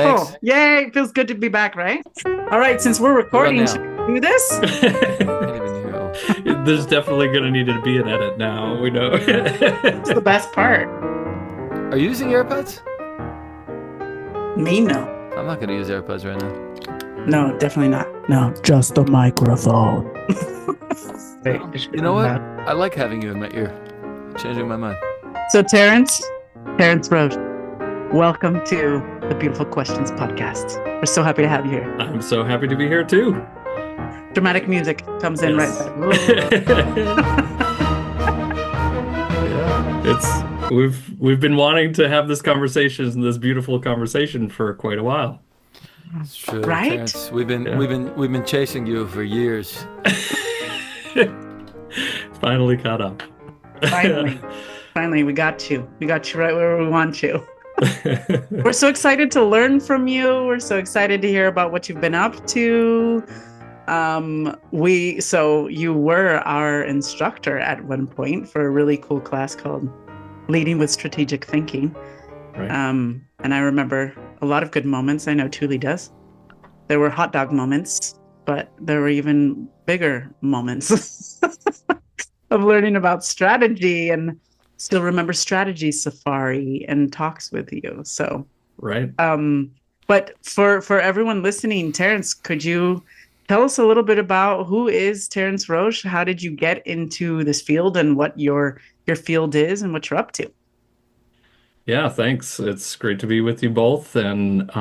Thanks. Yay. It feels good to be back, right? All right, since we're We're on recording, should now. we do this? Can't even hear. There's definitely going to need to be an edit now. We know. It's the best part. Are you using AirPods? Me, no. I'm not going to use AirPods right now. No, definitely not. No, just the microphone. Wait, I should You know turn what? that. I like having you in my ear. Changing my mind. So, Terrence Roche, welcome to the Beautiful Questions podcast. We're so happy to have you here. I'm so happy to be here too. Dramatic music comes in Yes. right back. Yeah. We've been wanting to have this conversation, this beautiful conversation, for quite a while. It's true, Right? Terrence. We've been Yeah. we've been chasing you for years. Finally caught up. Finally, we got you. We got you right where we want you. We're so excited to learn from you. We're so excited to hear about what you've been up to. So you were our instructor at one point for a really cool class called Leading with Strategic Thinking. Right. And I remember a lot of good moments. I know Thule does. There were hot dog moments, but there were even bigger moments of learning about strategy, and still remember strategy safari and talks with you. So, Right. but for everyone listening, Terrence, could you tell us a little bit about who is Terrence Roche? How did you get into this field, and what your field is and what you're up to? Yeah, thanks. It's great to be with you both. And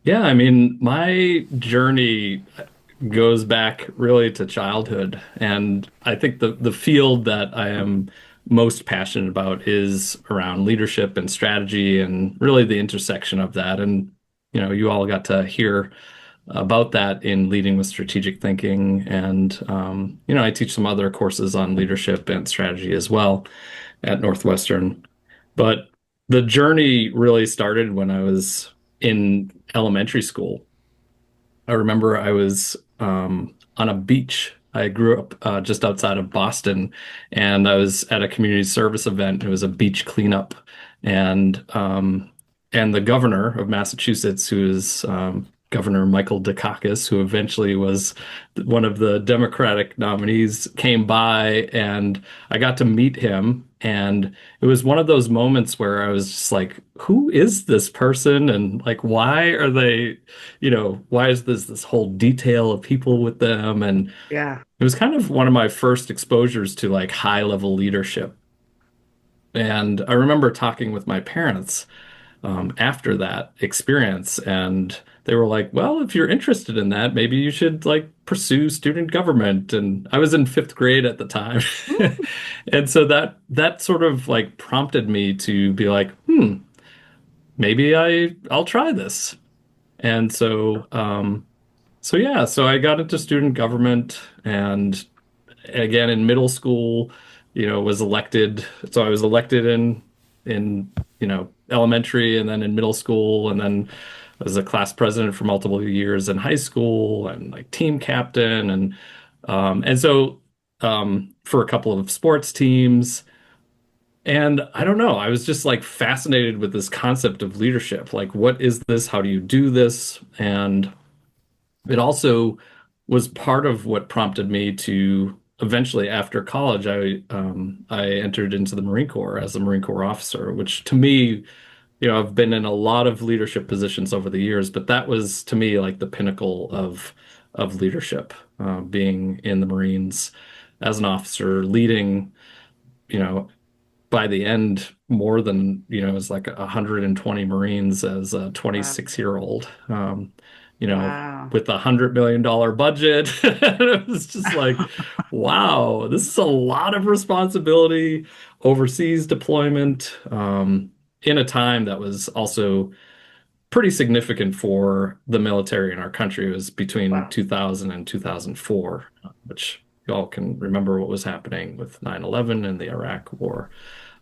yeah, I mean, my journey goes back really to childhood. And I think the field that I am most passionate about is around leadership and strategy and really the intersection of that. And, you all got to hear about that in Leading with Strategic Thinking. And, I teach some other courses on leadership and strategy as well at Northwestern. But the journey really started when I was in elementary school. I remember I was on a beach. I grew up just outside of Boston, and I was at a community service event. It was a beach cleanup, and the governor of Massachusetts, who is Governor Michael Dukakis, who eventually was one of the Democratic nominees, came by, and I got to meet him. And it was one of those moments where I was just like, who is this person? And like, why are they, why is this whole detail of people with them? And Yeah. it was kind of one of my first exposures to like high level leadership. And I remember talking with my parents after that experience, and they were like, "Well, if you're interested in that, maybe you should like pursue student government." And I was in fifth grade at the time, and so that sort of like prompted me to be like, maybe I'll try this. And so yeah, so I got into student government, and again in middle school, was elected. So I was elected in elementary, and then in middle school, and then I was a class president for multiple years in high school, and like team captain, and so for a couple of sports teams. And I don't know, I was just like fascinated with this concept of leadership. Like, what is this? How do you do this? And it also was part of what prompted me to eventually, after college, I entered into the Marine Corps as a Marine Corps officer, which to me, I've been in a lot of leadership positions over the years, but that was to me like the pinnacle of leadership, being in the Marines as an officer, leading, you know, by the end, more than, it was like 120 Marines as a Wow. 26-year-old, Wow. with $100 million budget. It was just like, wow, this is a lot of responsibility, overseas deployment, in a time that was also pretty significant for the military in our country. It was between Wow. 2000 and 2004, which you all can remember what was happening with 9/11 and the Iraq War.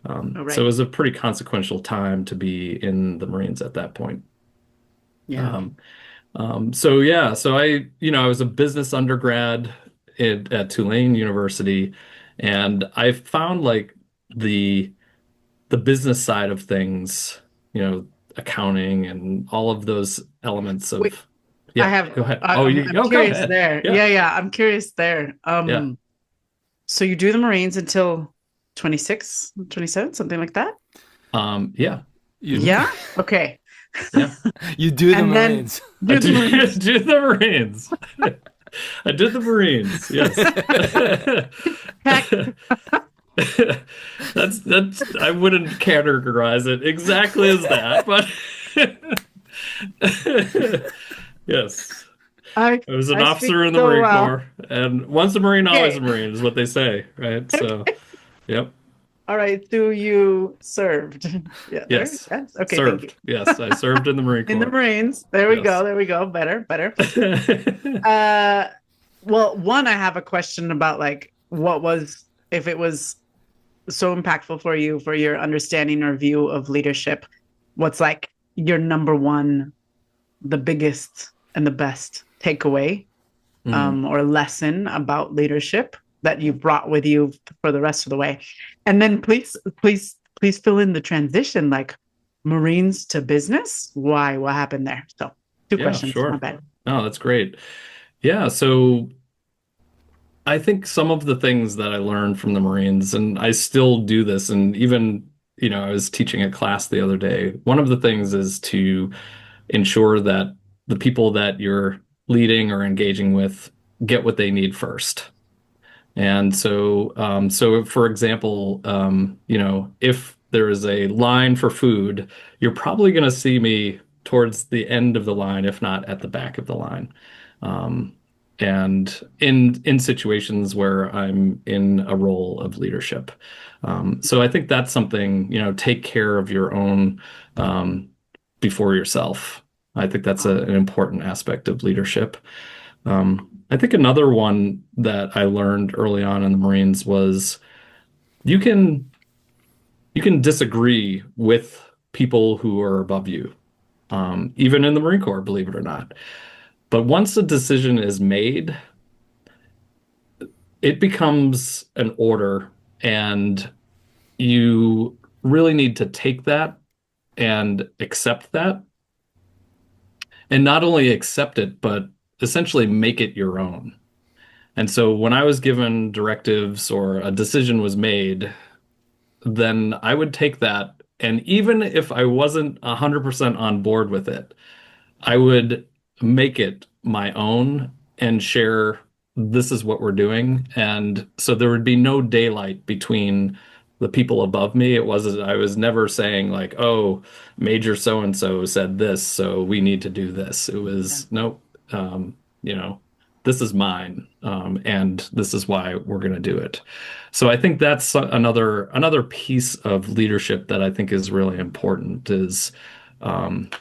All So it right. was a pretty consequential time to be in the Marines at that point. Yeah. Um, so yeah, so I was a business undergrad at Tulane University, and I found like the the business side of things, accounting and all of those elements Wait, of, I yeah, have. go ahead. Oh, I'm go curious ahead. there. Yeah. Yeah, I'm curious there. Yeah. So you do the Marines until 26, 27, something like that? Yeah. You Yeah. Okay. Yeah. you do the And then Marines. I do the do, Marines. do the Marines. I did the Marines. Yes. Heck, That's I wouldn't categorize it exactly as that, but yes. I I was an I speak officer in the so Marine well. Corps, and once a Marine, always a Okay. Marine is what they say, right? So, yep. All right. So you served. Yeah, there. Yes. Yes. Okay, thank you. Served. Yes, I served in the Marine In the Corps. Marines. There we go. Yes. There we go. Better, better. Uh well, one, I have a question about like what was, if it was so impactful for you for your understanding or view of leadership, what's like your number one, the biggest and the best takeaway Mm, or lesson about leadership that you brought with you for the rest of the way? And then please fill in the transition, like Marines to business. Why? What happened there? So two yeah, questions. My sure. bad. Oh, that's great. Yeah, so I think some of the things that I learned from the Marines, and I still do this, and even, I was teaching a class the other day. One of the things is to ensure that the people that you're leading or engaging with get what they need first. And so for example, if there is a line for food, you're probably going to see me towards the end of the line, if not at the back of the line. Um, and in situations where I'm in a role of leadership. So I think that's something, take care of your own before yourself. I think that's an important aspect of leadership. I think another one that I learned early on in the Marines was you can you can disagree with people who are above you, even in the Marine Corps, believe it or not. But once a decision is made, it becomes an order, and you really need to take that and accept that, and not only accept it, but essentially make it your own. And so when I was given directives or a decision was made, then I would take that. And even if I wasn't 100% on board with it, I would make it my own and share this is what we're doing. And so there would be no daylight between the people above me. I was never saying like, oh, Major so and so said this, so we need to do this. It Yeah. was nope, you know, this is mine, and this is why we're going to do it. So I think that's another piece of leadership that I think is really important is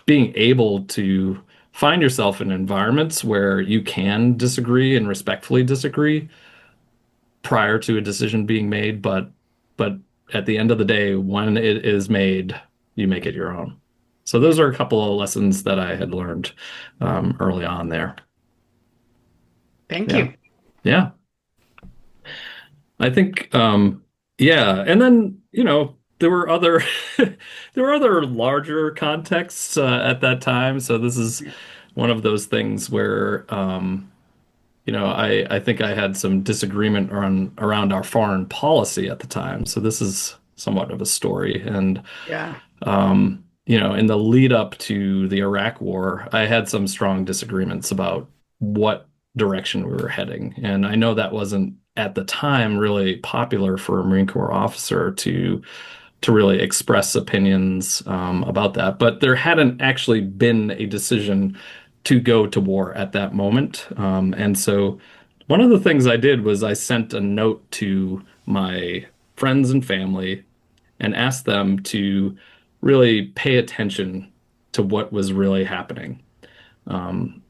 being able to find yourself in environments where you can disagree and respectfully disagree prior to a decision being made, but at the end of the day, when it is made, you make it your own. So those are a couple of lessons that I had learned early on there. Thank Yeah, you. yeah. I think yeah, and then there were other there were other larger contexts at that time. So this is one of those things where I think I had some disagreement around our foreign policy at the time. So this is somewhat of a story. And Yeah. in the lead up to the Iraq War, I had some strong disagreements about what direction we were heading. And I know that wasn't at the time really popular for a Marine Corps officer to really express opinions about that. But there hadn't actually been a decision to go to war at that moment. And so one of the things I did was I sent a note to my friends and family and asked them to really pay attention to what was really happening.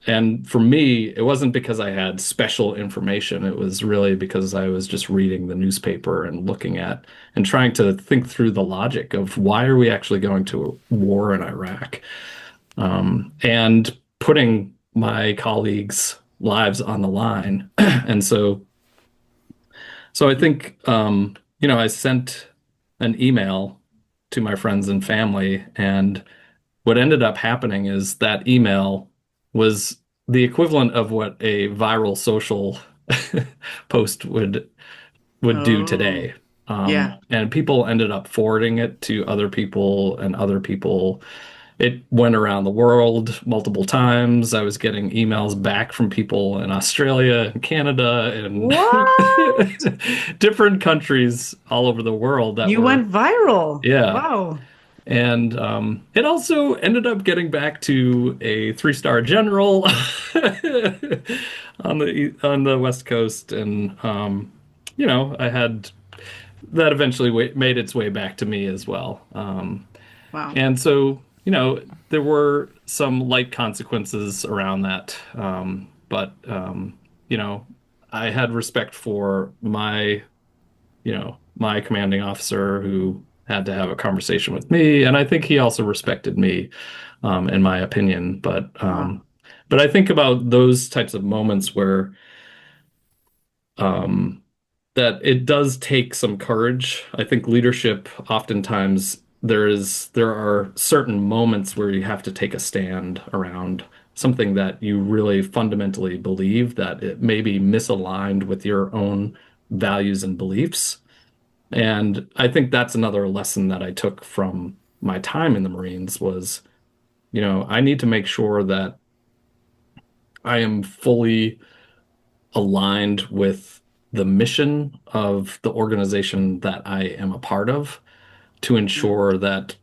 And for me, it wasn't because I had special information. It was really because I was just reading the newspaper and looking at and trying to think through the logic of why are we actually going to a war in Iraq? And putting my colleagues' lives on the line. And so I think, I sent an email to my friends and family, and what ended up happening is that email was the equivalent of what a viral social post would do Oh, today. yeah. And people ended up forwarding it to other people and other people. It went around the world multiple times. I was getting emails back from people in Australia and Canada and What? different countries all over the world that You were, went viral. yeah. Wow. And it also ended up getting back to a three-star general on the West Coast, and I had that eventually made its way back to me as well. Wow. And so, there were some light consequences around that. But I had respect for my commanding officer who had to have a conversation with me. And I think he also respected me, in my opinion. Wow. But I think about those types of moments where, um, that it does take some courage. I think leadership, oftentimes there are certain moments where you have to take a stand around something that you really fundamentally believe that it may be misaligned with your own values and beliefs. And I think that's another lesson that I took from my time in the Marines was, I need to make sure that I am fully aligned with the mission of the organization that I am a part of to Mm, ensure that,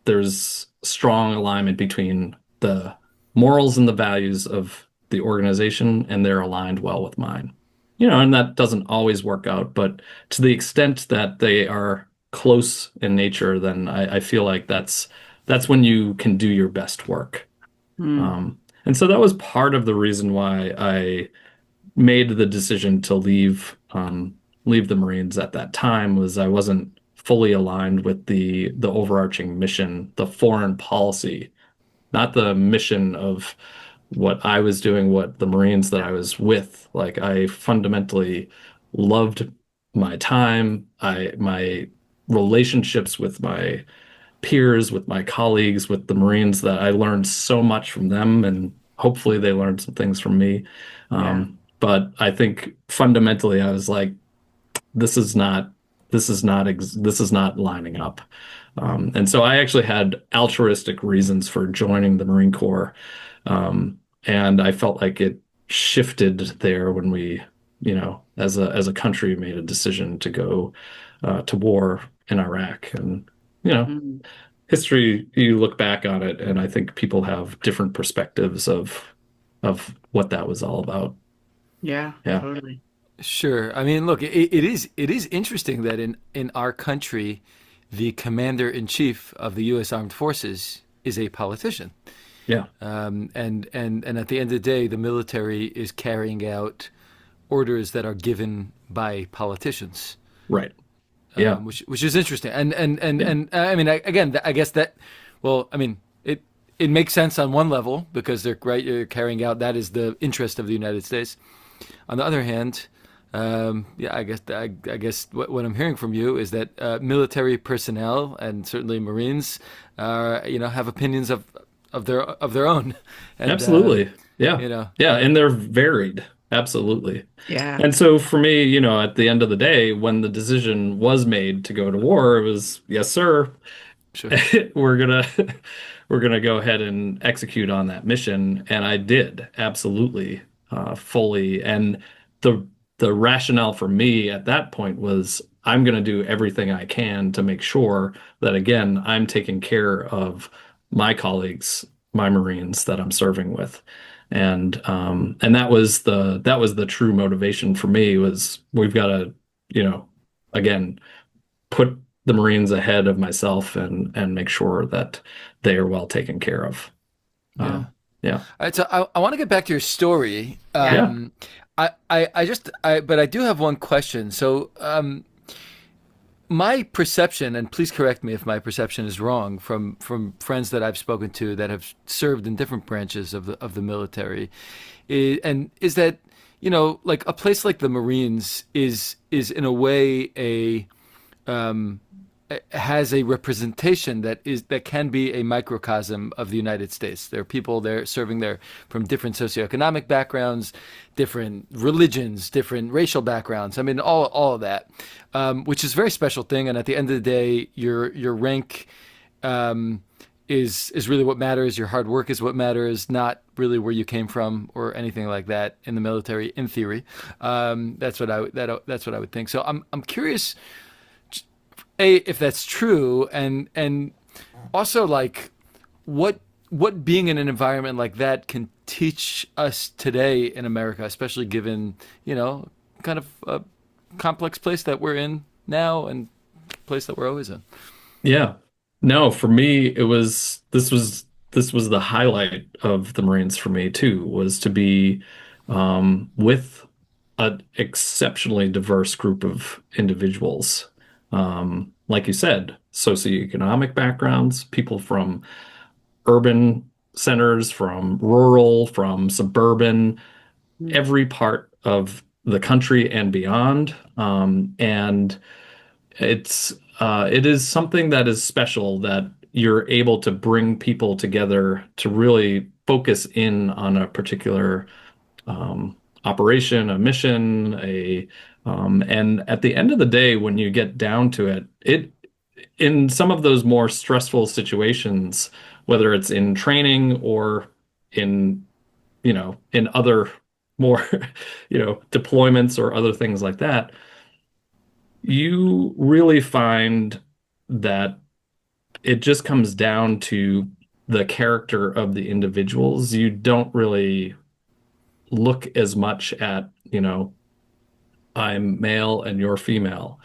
there's strong alignment between the morals and the values of the organization and they're aligned well with mine. And that doesn't always work out, but to the extent that they are close in nature, then I feel like that's when you can do your best work. mm, And so that was part of the reason why I made the decision to leave the Marines at that time was I wasn't fully aligned with the overarching mission, the foreign policy, not the mission of what I was doing, what the Marines that I was with. Like I fundamentally loved my time, my relationships with my peers, with my colleagues, with the Marines that I learned so much from them, and hopefully they learned some things from me. yeah. But I think fundamentally, I was like, this is not, this is not lining up. And so I actually had altruistic reasons for joining the Marine Corps, and I felt like it shifted there when we, as a country, made a decision to go to war in Iraq, and you know Mm, history, you look back on it, and I think people have different perspectives of what that was all about. yeah, Yeah. totally. Sure. I mean, look, it is interesting that in our country, the commander in chief of the U.S. Armed Forces is a politician, Yeah. and at the end of the day, the military is carrying out orders that are given by politicians, Right. Yeah. which is interesting. Yeah. And I mean, again, I guess that, well, I mean, it makes sense on one level because they're right, you're carrying out that is the interest of the United States. On the other hand, yeah, I guess what I'm hearing from you is that military personnel and certainly Marines, have opinions of their own, and Absolutely. Yeah. you know, Yeah. And they're varied. Absolutely. Yeah. And so for me, at the end of the day, when the decision was made to go to war, it was, yes, sir. sure, we're gonna we're gonna go ahead and execute on that mission, and I did absolutely, fully. And the the rationale for me at that point was I'm gonna do everything I can to make sure that again I'm taking care of my colleagues, my Marines that I'm serving with, and that was the true motivation for me was we've got to, again put the Marines ahead of myself and make sure that they are well taken care of. yeah. Yeah. All right, so I want to get back to your story. Yeah. Yeah. But I do have one question. So, my perception, and please correct me if my perception is wrong, from friends that I've spoken to that have served in different branches of the military, is that like a place like the Marines is in a way has a representation that can be a microcosm of the United States. There are people there serving there from different socioeconomic backgrounds, different religions, different racial backgrounds. I mean, all of that, which is a very special thing. And at the end of the day, your rank is really what matters. Your hard work is what matters, not really where you came from or anything like that in the military. In theory, that's what I would think. So I'm curious, if that's true, and also like what being in an environment like that can teach us today in America, especially given kind of a complex place that we're in now and place that we're always in. Yeah. No, for me, this was the highlight of the Marines for me too, was to be with an exceptionally diverse group of individuals. Like you said, socioeconomic backgrounds, people from urban centers, from rural, from suburban, Mm. every part of the country and beyond. And it is something that is special that you're able to bring people together to really focus in on a particular operation, a mission, and at the end of the day, when you get down to it, in some of those more stressful situations, whether it's in training or in in other more deployments or other things like that, you really find that it just comes down to the character of the individuals. You don't really look as much at, I'm male and you're female.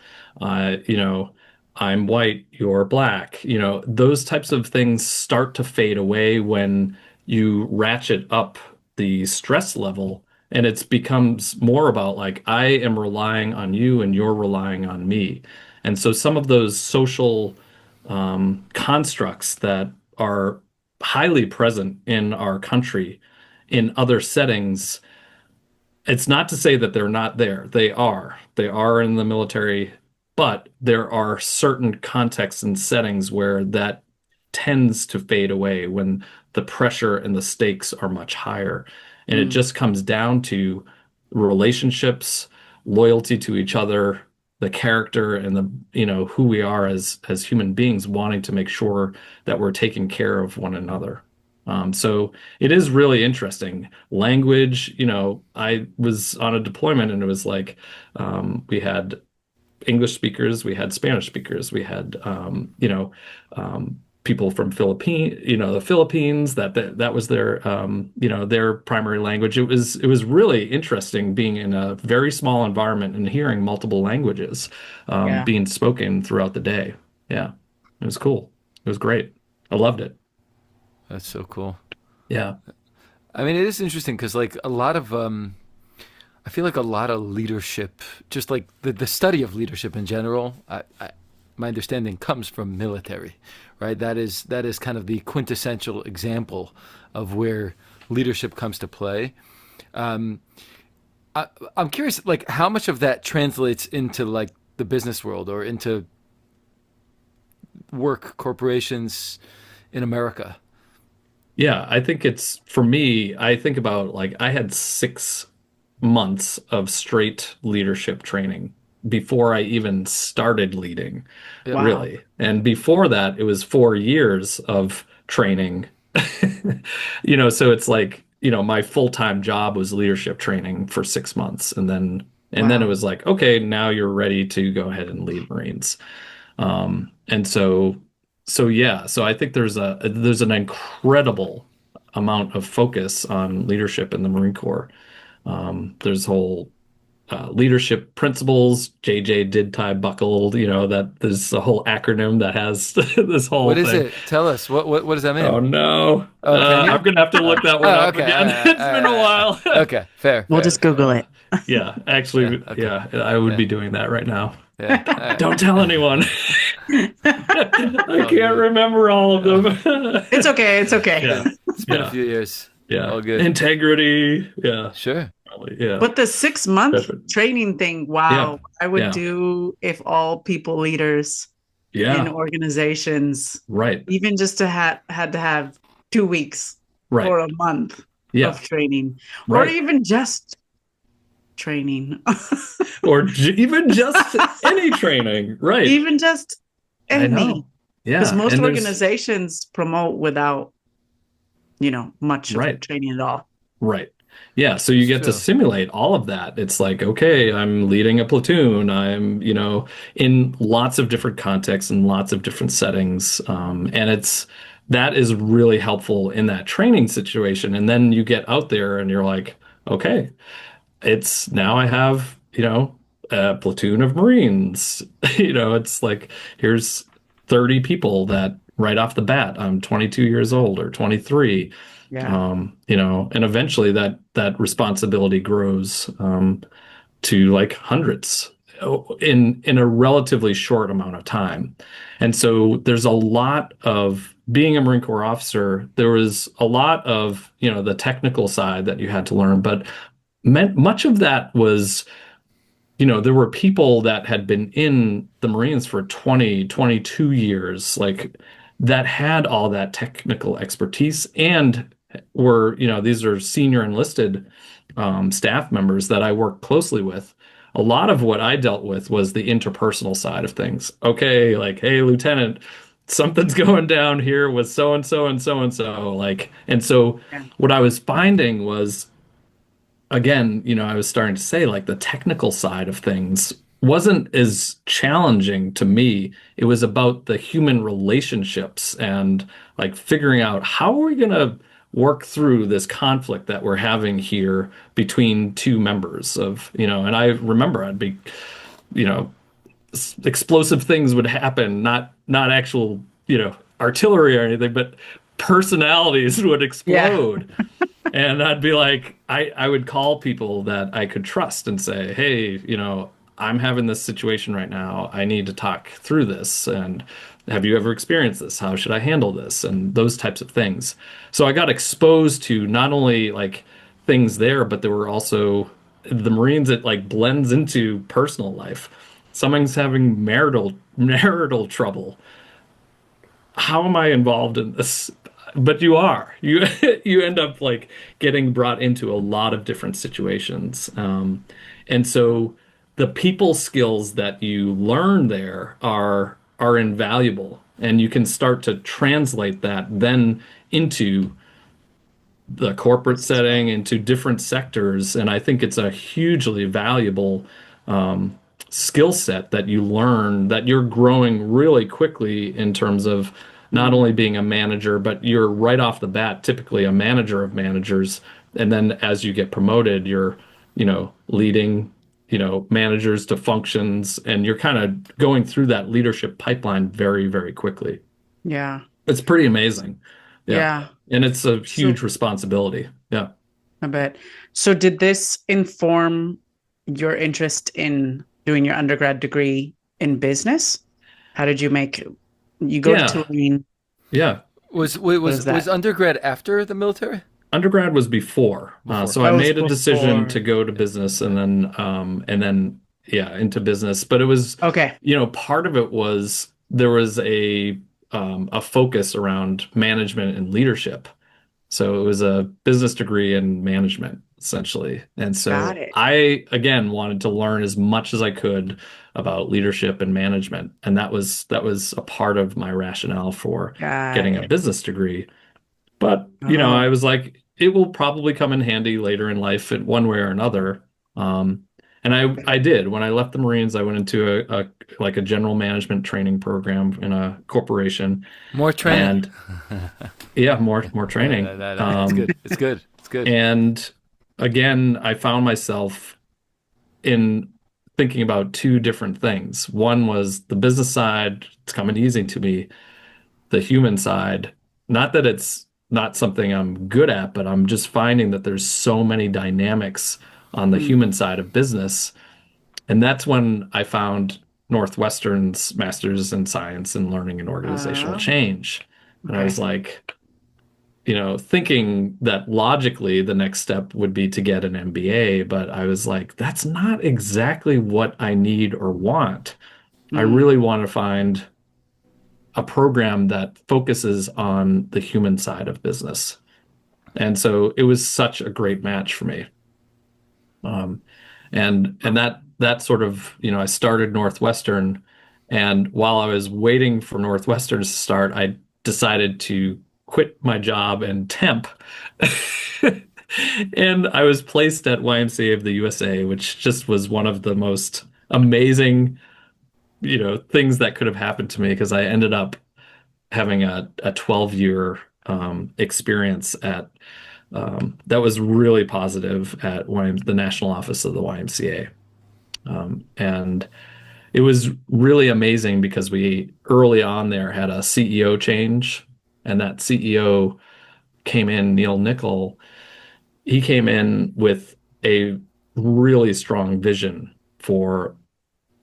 I'm white, you're black. Those types of things start to fade away when you ratchet up the stress level, and it becomes more about like, I am relying on you and you're relying on me. And so some of those social constructs that are highly present in our country in other settings, it's not to say that they're not there. They are. They are in the military, but there are certain contexts and settings where that tends to fade away when the pressure and the stakes are much higher. And it Mm. just comes down to relationships, loyalty to each other, the character and who we are as human beings, wanting to make sure that we're taking care of one another. So it is really interesting. Language, I was on a deployment and it was like we had English speakers, we had Spanish speakers, we had people from the Philippines, that was their primary language. It was really interesting being in a very small environment and hearing multiple languages Yeah. being spoken throughout the day. Yeah, it was cool. It was great. I loved it. That's so cool. Yeah. I mean, it is interesting because like a lot of I feel like a lot of leadership, just like the study of leadership in general, my understanding comes from military, right? That is kind of the quintessential example of where leadership comes to play. Um, I'm curious, like how much of that translates into like the business world or into work corporations in America. Yeah, I think it's for me, I think about like I had 6 months of straight leadership training before I even started leading, Yep. Wow. really. And before that, it was 4 years of training. So it's like, my full-time job was leadership training for 6 months. And then it Wow. was like, okay, now you're ready to go ahead and lead Marines. And so yeah, so I think there's an incredible amount of focus on leadership in the Marine Corps. There's whole leadership principles. JJ did tie buckled. That there's a whole acronym that has this whole What is thing. it? Tell us. What does that Oh mean? no, Oh, can I'm you? gonna have to Oh, look that one oh, up okay. again. It's All been a right, all while. right. Okay, fair, We'll fair. just Google it. Yeah, Yeah, actually, okay. yeah, I would Yeah, be doing that right now. yeah. All right. Don't tell anyone. I All can't good. remember all of Oh, them. It's okay. It's okay. Yeah, it's been a yeah, few years. yeah. All good. Integrity. Yeah, Sure. probably. Yeah. But the 6 month Definitely. training thing, Yeah. wow, I would Yeah. do if all people leaders in Yeah. organizations, Right. even just to had to have 2 weeks Right. or a month Yeah. of training, or Right. even just training, Or even just any training. Right. even just I any, know. because Yeah. most And there's, organizations promote without, much of right. training at all. Right. Yeah, so you It's get to true. simulate all of that. It's like, okay, I'm leading a platoon. I'm, in lots of different contexts and lots of different settings. And that is really helpful in that training situation. And then you get out there and you're like, okay, it's now I have, a platoon of Marines. It's like, here's 30 people that right off the bat, I'm 22 years old or 23. Yeah. And eventually that responsibility grows to like hundreds in a relatively short amount of time. And so there's a lot of being a Marine Corps officer, there was a lot of, the technical side that you had to learn, but much of that was there were people that had been in the Marines for 20, 22 years, like that had all that technical expertise and were, these are senior enlisted staff members that I worked closely with. A lot of what I dealt with was the interpersonal side of things. Okay, like, hey, Lieutenant, something's going down here with so and so and so and so. Like, and so Yeah. what I was finding was again, I was starting to say like the technical side of things wasn't as challenging to me. It was about the human relationships and like figuring out how are we going to work through this conflict that we're having here between two members of, and I remember I'd be, you know, explosive things would happen, not actual, artillery or anything, but personalities would Yeah. explode. And I'd be like, I would call people that I could trust and say, hey, I'm having this situation right now. I need to talk through this. And have you ever experienced this? How should I handle this? And those types of things. So I got exposed to not only like things there, but there were also the Marines. It like blends into personal life. Someone's having marital trouble. How am I involved in this? But you are. You you end up like getting brought into a lot of different situations. And so the people skills that you learn there are invaluable. And you can start to translate that then into the corporate Business world. setting, into different sectors. And I think it's a hugely valuable skill set that you learn that you're growing really quickly in terms of not Mm. only being a manager, but you're right off the bat typically a manager of managers. And then as you get promoted, you're, leading, managers to functions, and you're kind of going through that leadership pipeline very, very quickly. Yeah. It's pretty amazing. Yeah. Yeah. And it's a So huge responsibility. Yeah. I bet. So did this inform your interest in doing your undergrad degree in business? How did you go to Yeah. Tulane? Yeah. Was What was is was that? undergrad after the military? Undergrad was before. Before. So I That was made a decision before. to go to Yeah. business and then yeah, into business. But it was, Okay. part of it was there was a focus around management and leadership. So it was a business degree in management, essentially. And Got so it. I, again, wanted to learn as much as I could about leadership and management. And that was a part of my rationale for Got getting a it. business degree. But, I Oh, was like, it will probably come in handy later in life in one way or another. And I did. When I left the Marines, I went into a like a general management training program in a corporation. More training. And yeah, more training. It's good. It's good. It's good. And again, I found myself in thinking about two different things. One was the business side, it's coming easy to me. The human side, not that it's not something I'm good at, but I'm just finding that there's so many dynamics on the mm, human side of business. And that's when I found Northwestern's Master's in Science and Learning and Organizational uh, Change. And I was okay. like, thinking that logically the next step would be to get an MBA, but I was like, that's not exactly what I need or want. I Mm, really want to find a program that focuses on the human side of business. And so it was such a great match for me. Um, and that sort of, I started Northwestern, and while I was waiting for Northwestern to start, I decided to quit my job and temp. And I was placed at YMCA of the USA, which just was one of the most amazing, things that could have happened to me, because I ended up having a 12-year experience at that was really positive at the national office of the YMCA. And it was really amazing because we early on there had a CEO change, and that CEO came in, Neil Nickel. He came in with a really strong vision for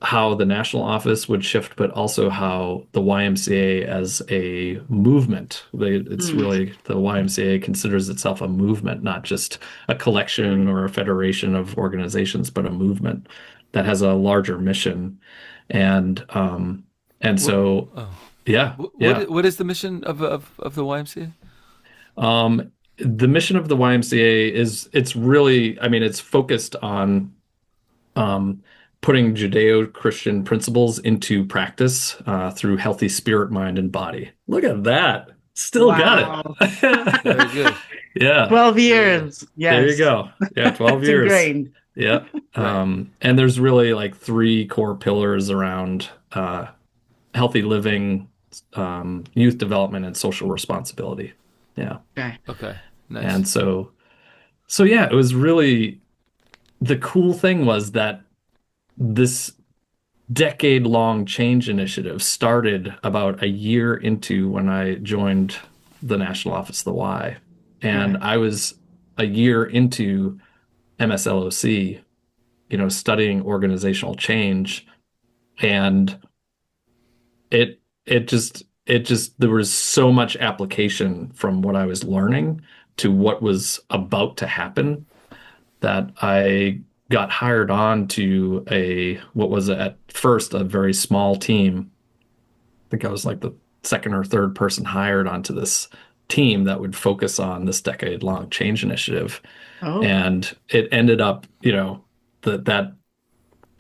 how the national office would shift, but also how the YMCA as a movement. It's really, the YMCA considers itself a movement, not just a collection or a federation of organizations, but a movement that has a larger mission. And so, yeah, yeah. What is the mission of the YMCA? The mission of the YMCA it's really, I mean, it's focused on putting Judeo-Christian principles into practice through healthy spirit, mind, and body. Look at that. Still got it. Very good. Yeah. 12 years. Yes. There you go. Yeah, 12 It's years. ingrained. Yeah. Right. And there's really like three core pillars around healthy living, youth development, and social responsibility. Yeah. Okay. Okay. Nice. And so yeah, it was really, the cool thing was that this decade-long change initiative started about a year into when I joined the national office of the Y. And I was a year into MSLOC, studying organizational change. And it just there was so much application from what I was learning to what was about to happen that I got hired on to what was at first a very small team. I think I was like the second or third person hired onto this team that would focus on this decade-long change initiative. Oh. And it ended up, that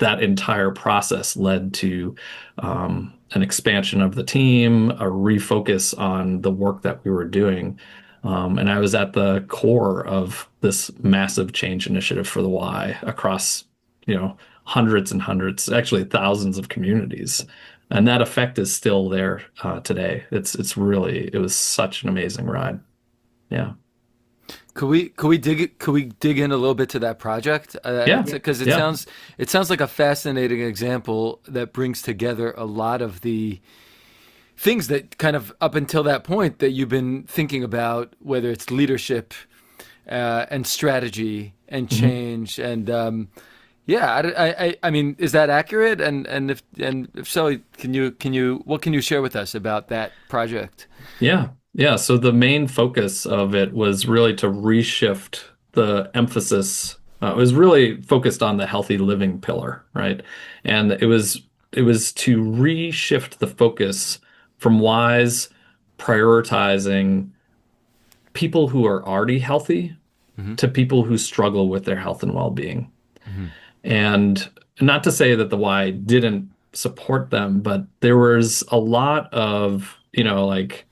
entire process led to an expansion of the team, a refocus on the work that we were doing. And I was at the core of this massive change initiative for the Y across, hundreds and hundreds, actually thousands of communities. And that effect is still there today. It was such an amazing ride. Yeah. Could we dig in a little bit to that project? Yeah. Because Yeah. it sounds like a fascinating example that brings together a lot of the things that kind of up until that point that you've been thinking about, whether it's leadership and strategy and change and yeah, I mean, is that accurate? And if so, what can you share with us about that project? Yeah. Yeah. So the main focus of it was really to reshift the emphasis. It was really focused on the healthy living pillar, right? And it was to reshift the focus from Y's prioritizing people who are already healthy to people who struggle with their health and well-being. And not to say that the Y didn't support them, but there was a lot of, like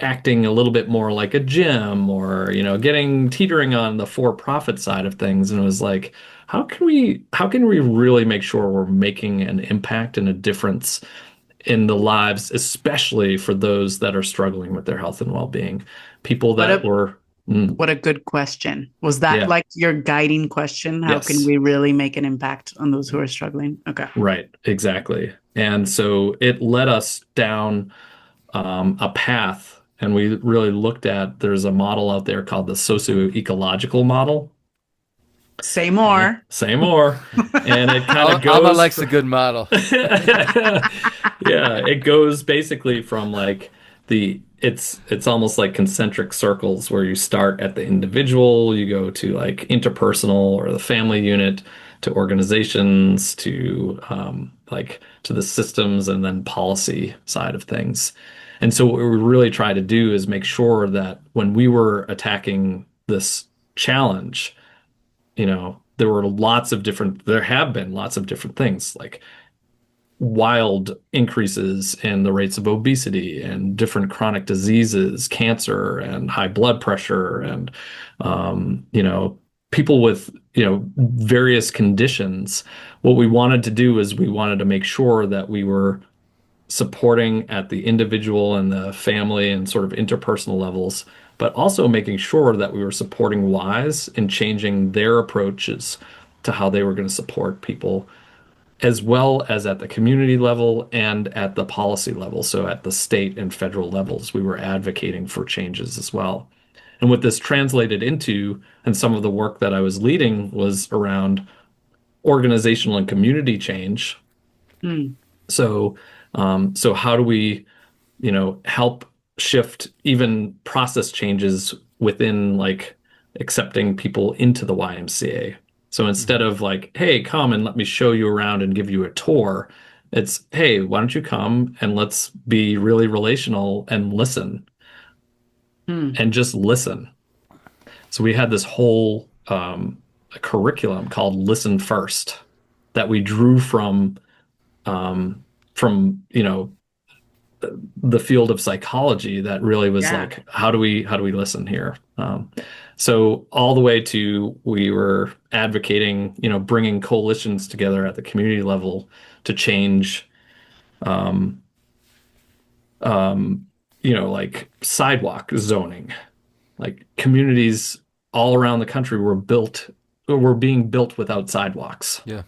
acting a little bit more like a gym or, getting teetering on the for-profit side of things. And it was like, how can we really make sure we're making an impact and a difference in the lives, especially for those that are struggling with their health and well-being? People that What a good question. Was that like your guiding question? How can we really make an impact on those who are struggling? Okay. Right, exactly. And so it led us down a path, and we really looked at, there's a model out there called the socio-ecological model. Say more. Say more. And it kind of goes. Alma likes a good model. Yeah, it goes basically from like it's almost like concentric circles where you start at the individual, you go to like interpersonal or the family unit, to organizations, to like to the systems and then policy side of things. And so what we really try to do is make sure that when we were attacking this challenge, there have been lots of different things like wild increases in the rates of obesity and different chronic diseases, cancer and high blood pressure, and people with various conditions. What we wanted to do is we wanted to make sure that we were supporting at the individual and the family and sort of interpersonal levels, but also making sure that we were supporting WISE in changing their approaches to how they were going to support people, as well as at the community level and at the policy level. So at the state and federal levels, we were advocating for changes as well. And what this translated into, and some of the work that I was leading, was around organizational and community change. Hmm. So how do we, help shift even process changes within like accepting people into the YMCA? So instead of like, hey, come and let me show you around and give you a tour, it's, hey, why don't you come and let's be really relational and listen Hmm. and just listen. So we had this whole curriculum called Listen First that we drew from the field of psychology that really was Yeah. like, how do we listen here? So all the way to we were advocating, bringing coalitions together at the community level to change, um, like sidewalk zoning. Like communities all around the country were being built without sidewalks. Yeah.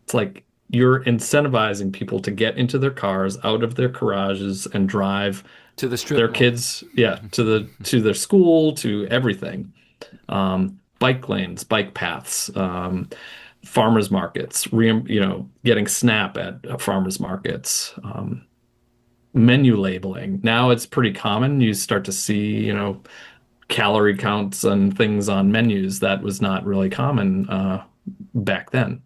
It's like you're incentivizing people to get into their cars, out of their garages, and drive To the strip their mall. kids, yeah, to their school, to everything. Bike lanes, bike paths, farmers markets, getting SNAP at farmers markets, menu labeling. Now it's pretty common. You start to see, calorie counts and things on menus that was not really common back then.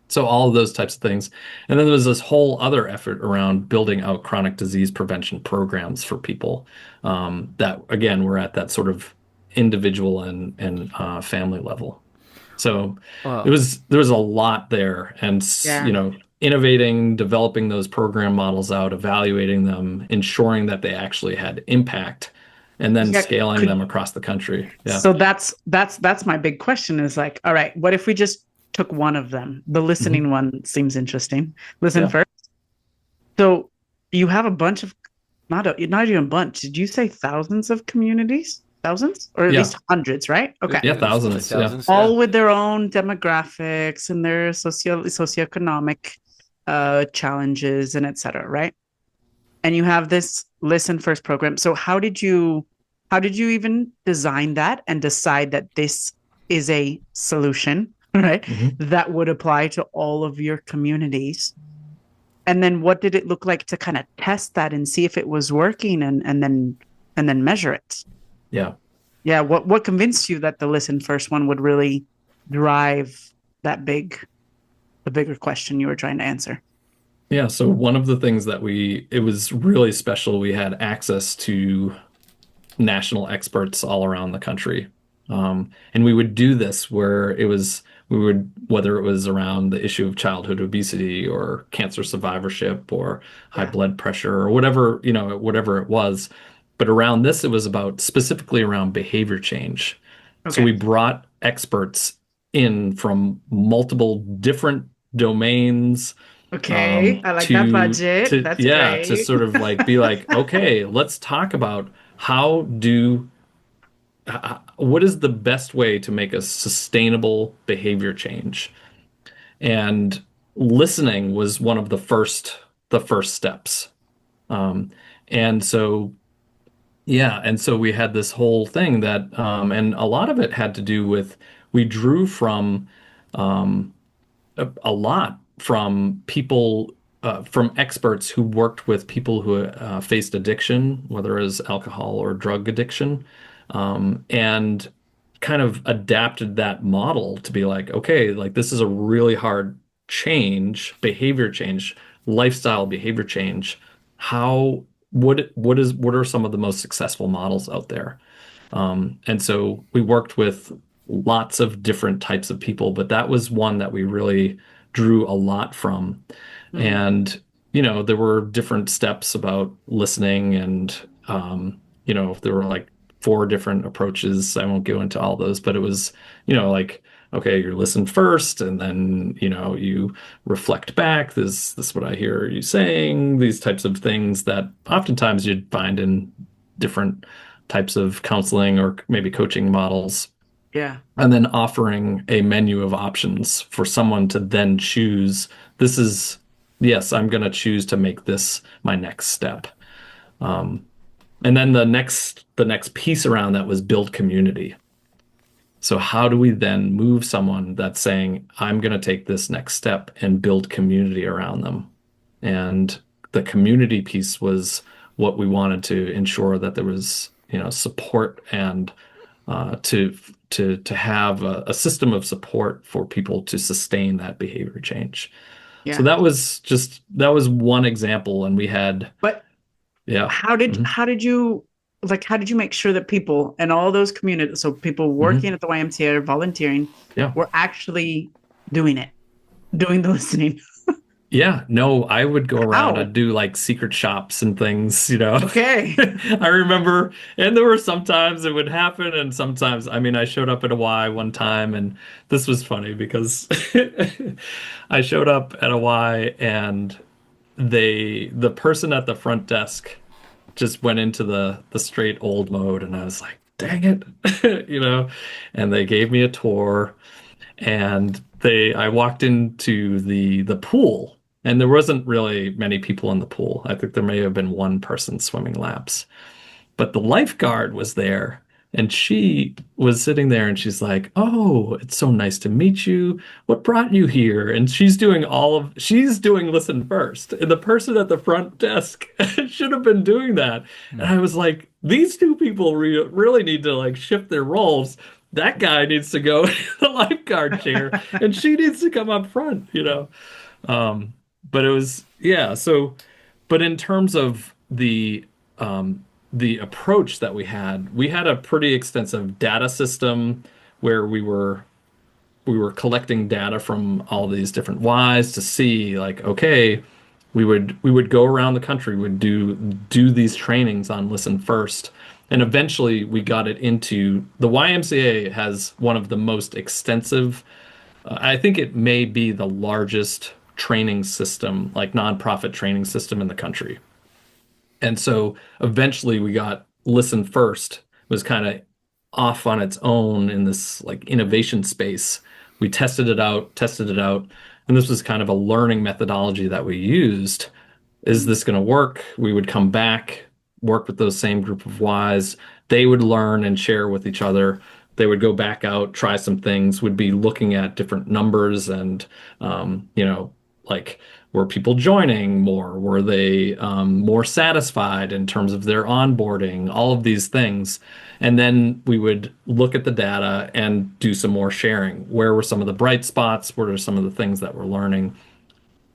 So all of those types of things. And then there was this whole other effort around building out chronic disease prevention programs for people that, again, were at that sort of individual and family level. So Well, there was a lot there, and Yeah. innovating, developing those program models out, evaluating them, ensuring that they actually had impact, and then Yeah. scaling them across the country. Yeah. So that's my big question is like, all right, what if we just took one of them? The listening Mhm. one seems interesting. Listen Yeah. first. So you have a bunch of not even a bunch. Did you say thousands of communities? Thousands? Or at Yeah. least hundreds, right? Okay. Yeah. it was like Thousands. Yeah. thousands. Yeah. All with their own demographics and their socioeconomic challenges and et cetera, right? And you have this listen first program. So how did you even design that and decide that this is a solution, right? Mhm. That would apply to all of your communities? And then what did it look like to kind of test that and see if it was working and then measure it? Yeah. Yeah, what convinced you that the listen first one would really drive the bigger question you were trying to answer? Yeah, so one of the things it was really special. We had access to national experts all around the country. And we would do this whether it was around the issue of childhood obesity or cancer survivorship or high Yeah. blood pressure or whatever it was. But around this, it was about specifically around behavior change. So Okay. we brought experts in from multiple different domains Okay. I like that budget. That's to great. sort of like be like, okay, let's talk about what is the best way to make a sustainable behavior change. And listening was one of the first steps. um, and so we had this whole thing and a lot of it had to do with, we drew from um, a lot from people, from experts who worked with people who faced addiction, whether it was alcohol or drug addiction, and kind of adapted that model to be like, okay, like this is a really hard change, behavior change, lifestyle behavior change, what are some of the most successful models out there? And so we worked with lots of different types of people, but that was one that we really drew a lot from. Mm. And, there were different steps about listening and, there were like four different approaches. I won't go into all those, but it was, like, okay, you listen first and then, you reflect back. This is what I hear you saying, these types of things that oftentimes you'd find in different types of counseling or maybe coaching models, Yeah. and then offering a menu of options for someone to then choose. This is, yes, I'm going to choose to make this my next step. And then the next piece around that was build community. So how do we then move someone that's saying, I'm going to take this next step and build community around them? And the community piece was what we wanted to ensure that there was, support and to have a system of support for people to sustain that behavior change. So Yeah. that was one example, and we had, But yeah. how did you make sure that people and all those communities, so people working Mhm. at the YMCA or volunteering, Yeah. were actually doing it, doing the listening? Yeah, no, I would go around How? and do like secret shops and things. Okay. I remember, and there were sometimes it would happen, and sometimes, I mean, I showed up at a Y one time, and this was funny because I showed up at a Y, and the person at the front desk just went into the straight old mode, and I was like, dang it, and they gave me a tour. And I walked into the pool, and there wasn't really many people in the pool. I think there may have been one person swimming laps, but the lifeguard was there, and she was sitting there, and she's like, "Oh, it's so nice to meet you. What brought you here?" And she's doing listen first, and the person at the front desk should have been doing that. And I was like, these two people really need to like shift their roles. That guy needs to go in the lifeguard chair, and she needs to come up front. But it was, yeah. So, but in terms of the approach that we had a pretty extensive data system where we were collecting data from all these different Ys to see like, okay, we would go around the country, would do these trainings on listen first. And eventually we got it into the YMCA has one of the most extensive, I think it may be the largest training system, like nonprofit training system in the country. And so eventually we got listen first was kind of off on its own in this like innovation space. We tested it out, and this was kind of a learning methodology that we used. Is this going to work? We would come back, work with those same group of Ys. They would learn and share with each other. They would go back out, try some things, would be looking at different numbers and, like, were people joining more? Were they more satisfied in terms of their onboarding? All of these things. And then we would look at the data and do some more sharing. Where were some of the bright spots? What are some of the things that we're learning?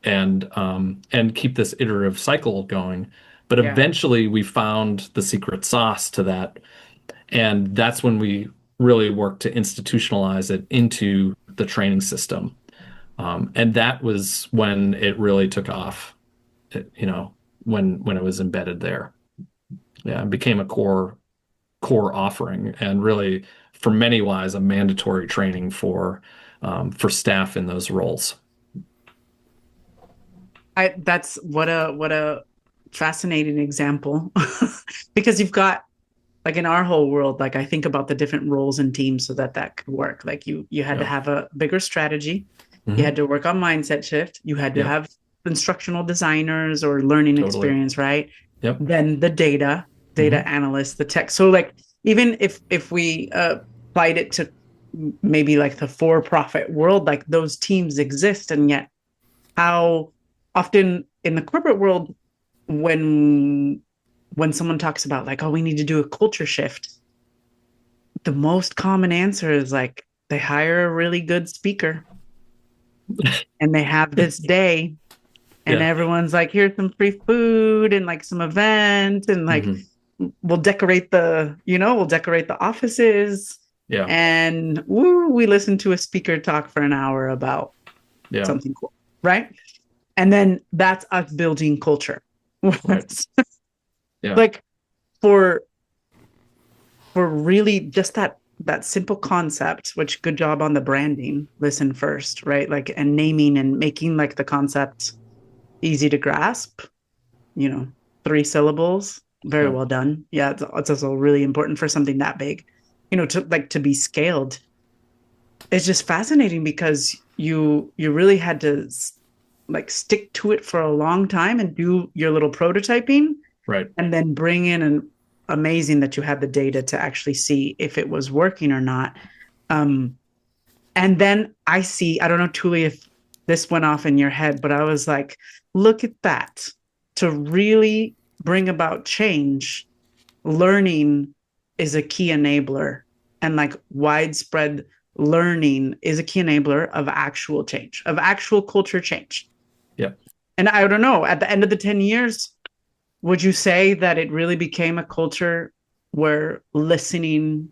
And keep this iterative cycle going. But Yeah. eventually we found the secret sauce to that. And that's when we really worked to institutionalize it into the training system. And that was when it really took off, when it was embedded there. Yeah, it became a core offering and really, for many wise, a mandatory training for staff in those roles. That's what a fascinating example. Because you've got, like, in our whole world, like, I think about the different roles and teams so that could work. Like, you had to Yep. have a bigger strategy. You Mhm. had to work on mindset shift. You had to Yep. have instructional designers or learning Totally. experience, right? Yep. Then the data Mhm. analysts, the tech. So, like, even if we applied it to maybe like the for-profit world, like, those teams exist, and yet how often in the corporate world, when someone talks about, like, oh, we need to do a culture shift, the most common answer is like they hire a really good speaker. and they have this day, and Yeah. everyone's like, here's some free food and like some event, and like Hmm. we'll decorate the offices, Yeah. and woo, we listen to a speaker talk for an hour about Yeah. something cool, right? And then that's us building culture. Right. Yeah. Like for really just that simple concept, which good job on the branding, listen first, right? Like, and naming and making like the concept easy to grasp, you know, 3 syllables, very Yeah. well done. Yeah, it's also really important for something that big, to be scaled. It's just fascinating because you really had to like stick to it for a long time and do your little prototyping, Right. and then bring in an amazing that you had the data to actually see if it was working or not. um and then I don't know, Tuli, if this went off in your head, but I was like, look at that. To really bring about change, learning is a key enabler, and like widespread learning is a key enabler of actual change, of actual culture change. Yeah. And I don't know, at the end of the 10 years, would you say that it really became a culture where listening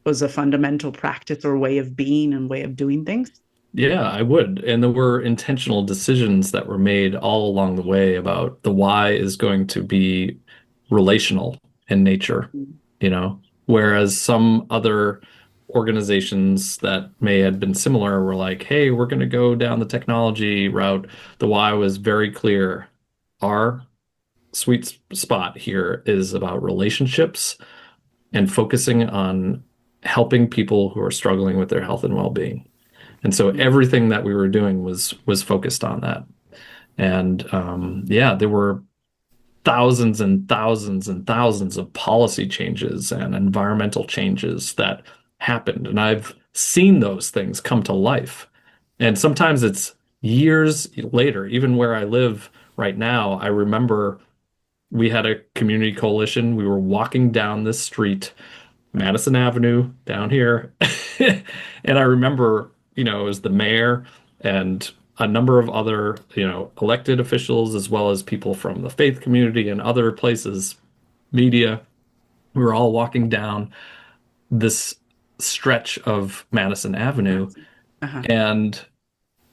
was a fundamental practice or way of being and way of doing things? Yeah, I would. And there were intentional decisions that were made all along the way about the why is going to be relational in nature, you know, whereas some other organizations that may have been similar were like, hey, we're going to go down the technology route. The why was very clear. Our sweet spot here is about relationships and focusing on helping people who are struggling with their health and well-being. And so everything that we were doing was focused on that. And yeah, there were thousands and thousands and thousands of policy changes and environmental changes that happened. And I've seen those things come to life. And sometimes it's years later, even where I live right now, I remember we had a community coalition. We were walking down this street, Madison Avenue down here. And I remember, it was the mayor and a number of other, elected officials, as well as people from the faith community and other places, media. We were all walking down this stretch of Madison Avenue. Uh-huh. And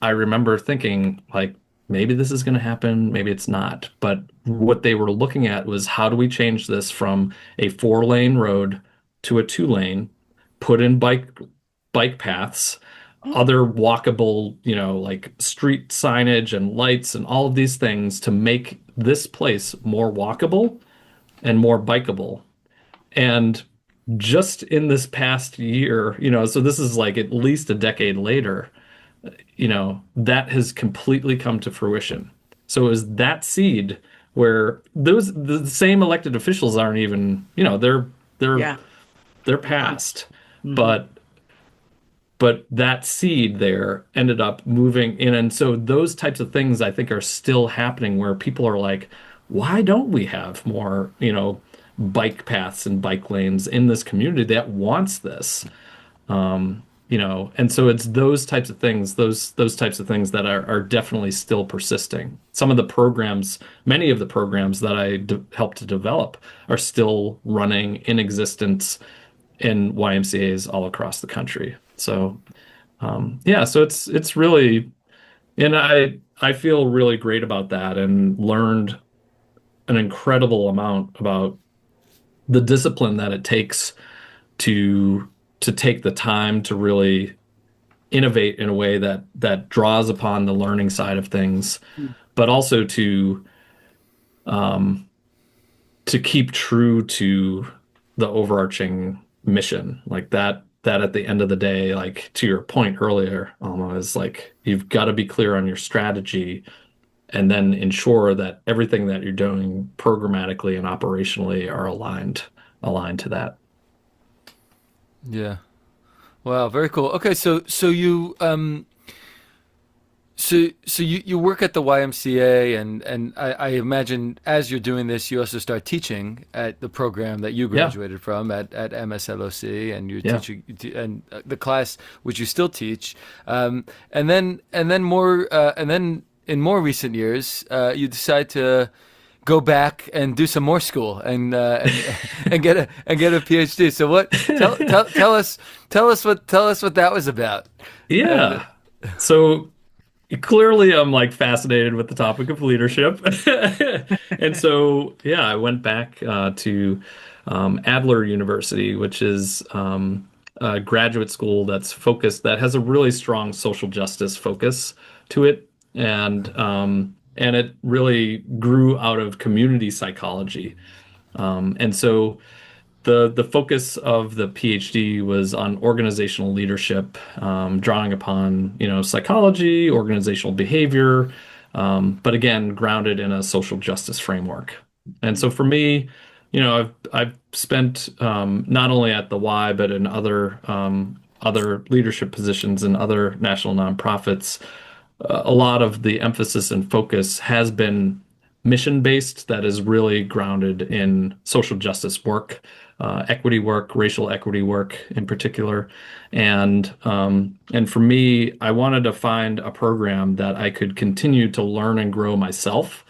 I remember thinking, like, maybe this is going to happen, maybe it's not. But what they were looking at was how do we change this from a 4-lane road to a 2-lane, put in bike paths, other walkable, like street signage and lights and all of these things to make this place more walkable and more bikeable. And just in this past year, so this is like at least a decade later, that has completely come to fruition. So it was that seed where those the same elected officials aren't even, they're Yeah. they're Gone. past, Mm-hmm. but that seed there ended up moving in. And so those types of things I think are still happening where people are like, why don't we have more, bike paths and bike lanes in this community that wants this? And so it's those types of things, those types of things that are definitely still persisting. Some of the programs, many of the programs that I helped to develop are still running in existence in YMCA's all across the country. So yeah, so it's really, and I feel really great about that and learned an incredible amount about the discipline that it takes to take the time to really innovate in a way that draws upon the learning side of things, but also um, to keep true to the overarching mission, like that at the end of the day, like to your point earlier, Alma, is like you've got to be clear on your strategy and then ensure that everything that you're doing programmatically and operationally are aligned to that. Yeah. Wow. Very cool. Okay. So So you work at the YMCA, and I imagine as you're doing this, you also start teaching at the program that you Yeah, graduated from at MSLOC, and you're yeah. teaching and the class which you still teach, and then in more recent years, you decide to go back and do some more school and get a PhD. So what? Tell us what that was about. And Yeah. So clearly I'm like fascinated with the topic of leadership. And so, yeah, I went back to Adler University, which is a graduate school that has a really strong social justice focus to it. And it really grew out of community psychology. And so the focus of the PhD was on organizational leadership, drawing upon, psychology, organizational behavior, but again, grounded in a social justice framework. And so for me, I've spent not only at the Y, but in other leadership positions in other national nonprofits. A lot of the emphasis and focus has been mission based, that is really grounded in social justice work, equity work, racial equity work in particular. And for me, I wanted to find a program that I could continue to learn and grow myself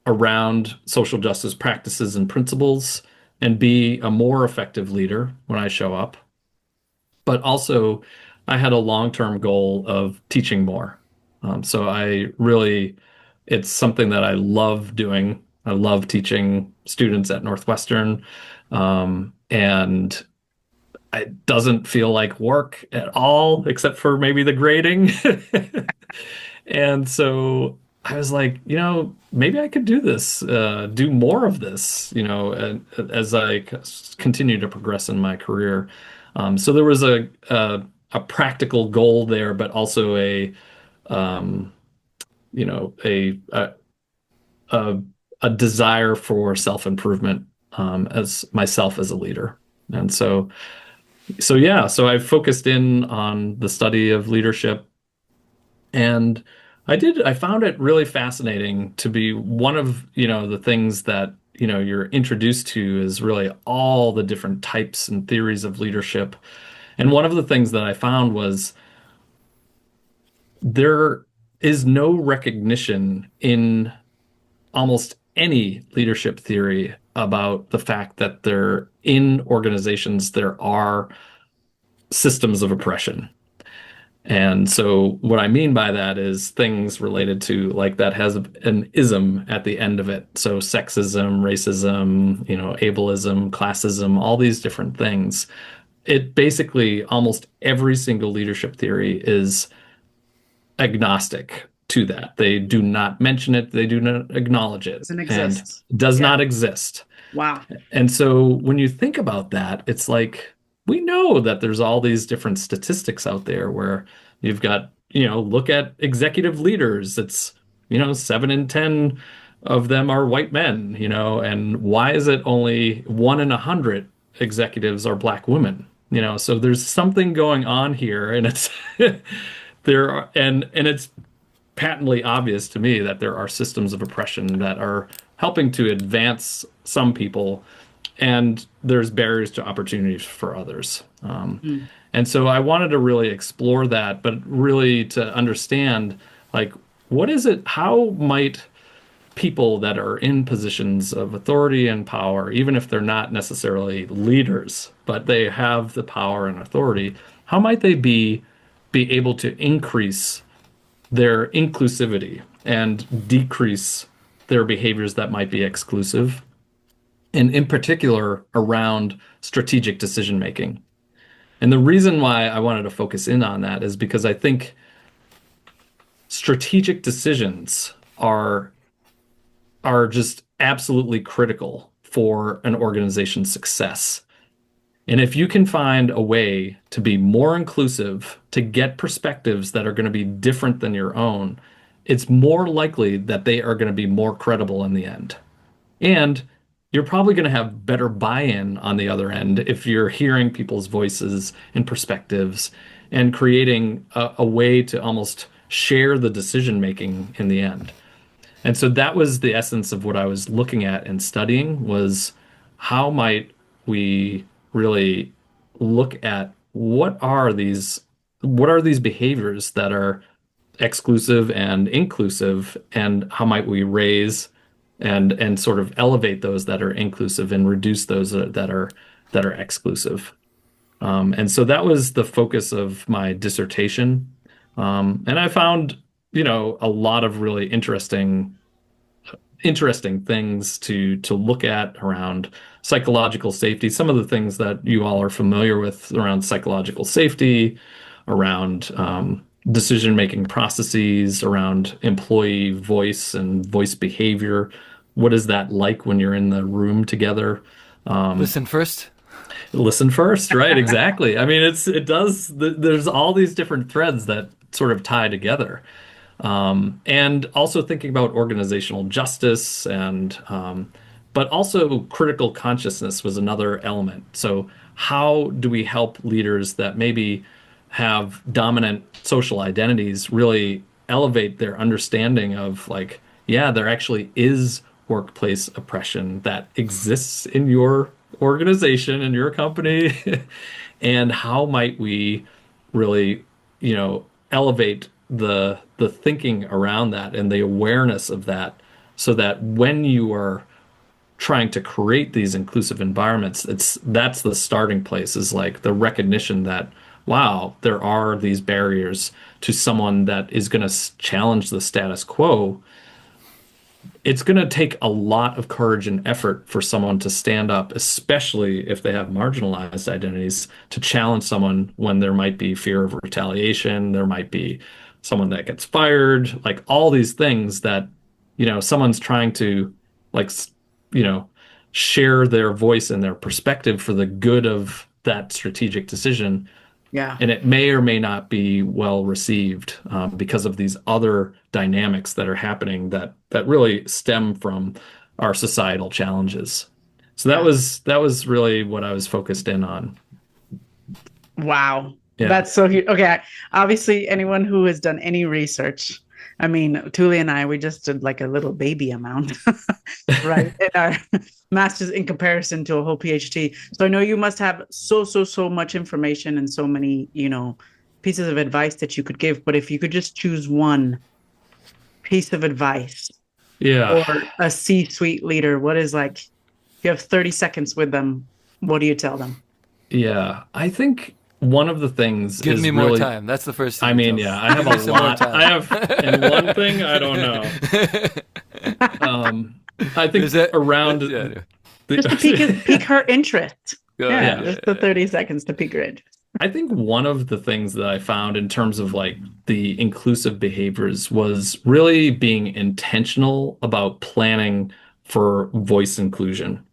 around social justice practices and principles and be a more effective leader when I show up. But also, I had a long-term goal of teaching more. So it's something that I love doing. I love teaching students at Northwestern. And it doesn't feel like work at all, except for maybe the grading. And so I was like, maybe I could do this, do more of this, as I continue to progress in my career. So there was a practical goal there, but also um, you know, a, a desire for self-improvement, as myself as a leader. And so yeah, so I focused in on the study of leadership, and I found it really fascinating to be one of, the things that, you're introduced to is really all the different types and theories of leadership. And one of the things that I found was there is no recognition in almost any leadership theory about the fact that in organizations there are systems of oppression. And so what I mean by that is things related to like that has an ism at the end of it. So sexism, racism, ableism, classism, all these different things. It basically almost every single leadership theory is agnostic to that. They do not mention it, they do not acknowledge it, Doesn't and exist. does Yeah. not exist. Wow. And so when you think about that, it's like we know that there's all these different statistics out there where you've got, look at executive leaders. It's, 7 in 10 of them are white men, and why is it only 1 in 100 executives are black women? So there's something going on here, and it's and it's patently obvious to me that there are systems of oppression that are helping to advance some people, and there's barriers to opportunities for others. Mm. And so I wanted to really explore that, but really to understand, like, what is it? How might people that are in positions of authority and power, even if they're not necessarily leaders, but they have the power and authority, how might they be able to increase their inclusivity and decrease their behaviors that might be exclusive, and in particular around strategic decision making. And the reason why I wanted to focus in on that is because I think strategic decisions are just absolutely critical for an organization's success. And if you can find a way to be more inclusive, to get perspectives that are going to be different than your own, it's more likely that they are going to be more credible in the end. And you're probably going to have better buy-in on the other end if you're hearing people's voices and perspectives and creating a way to almost share the decision making in the end. And so that was the essence of what I was looking at and studying was how might we really look at what are these behaviors that are exclusive and inclusive, and how might we raise and sort of elevate those that are inclusive and reduce those that are exclusive. And so that was the focus of my dissertation. And I found, a lot of really interesting things to look at around psychological safety. Some of the things that you all are familiar with around psychological safety, around decision-making processes, around employee voice and voice behavior. What is that like when you're in the room together? Listen first. Listen first, right? Exactly. I mean, there's all these different threads that sort of tie together. And also thinking about organizational justice but also critical consciousness was another element. So how do we help leaders that maybe have dominant social identities really elevate their understanding of like, yeah, there actually is workplace oppression that exists in your organization, in your company, and how might we really, elevate the thinking around that and the awareness of that so that when you are trying to create these inclusive environments, that's the starting place is like the recognition that wow, there are these barriers to someone that is going to challenge the status quo. It's going to take a lot of courage and effort for someone to stand up, especially if they have marginalized identities, to challenge someone when there might be fear of retaliation, there might be someone that gets fired, like all these things that, someone's trying to like, you know, share their voice and their perspective for the good of that strategic decision, Yeah. and it may or may not be well received because of these other dynamics that are happening that really stem from our societal challenges. So Yeah. that was really what I was focused in on. Wow. Yeah. That's so huge. Okay. Obviously, anyone who has done any research, I mean, Tuli and I, we just did like a little baby amount, right? In our master's in comparison to a whole PhD. So I know you must have so much information and so many, pieces of advice that you could give. But if you could just choose one piece of advice Yeah. or a C-suite leader, what is like, you have 30 seconds with them, what do you tell them? Yeah. I think one of the things Give is me more really, time. That's the first thing I you mean, tell yeah, them. I have Give a me some more lot. time. I have, and one thing, I don't know. I think Is that around yeah. Just to pique her interest. Yeah, yeah. just the 30 seconds to pique her interest. I think one of the things that I found in terms of like the inclusive behaviors was really being intentional about planning for voice inclusion.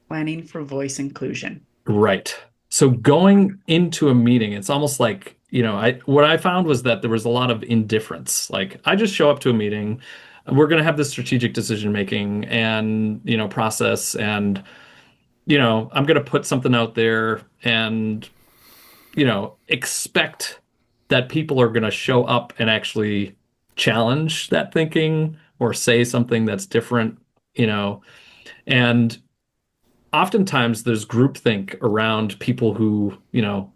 Planning for voice inclusion. Right. So going into a meeting, it's almost like, what I found was that there was a lot of indifference. Like I just show up to a meeting, we're going to have this strategic decision making and, process and, I'm going to put something out there and expect that people are going to show up and actually challenge that thinking or say something that's different, and oftentimes there's groupthink around people who,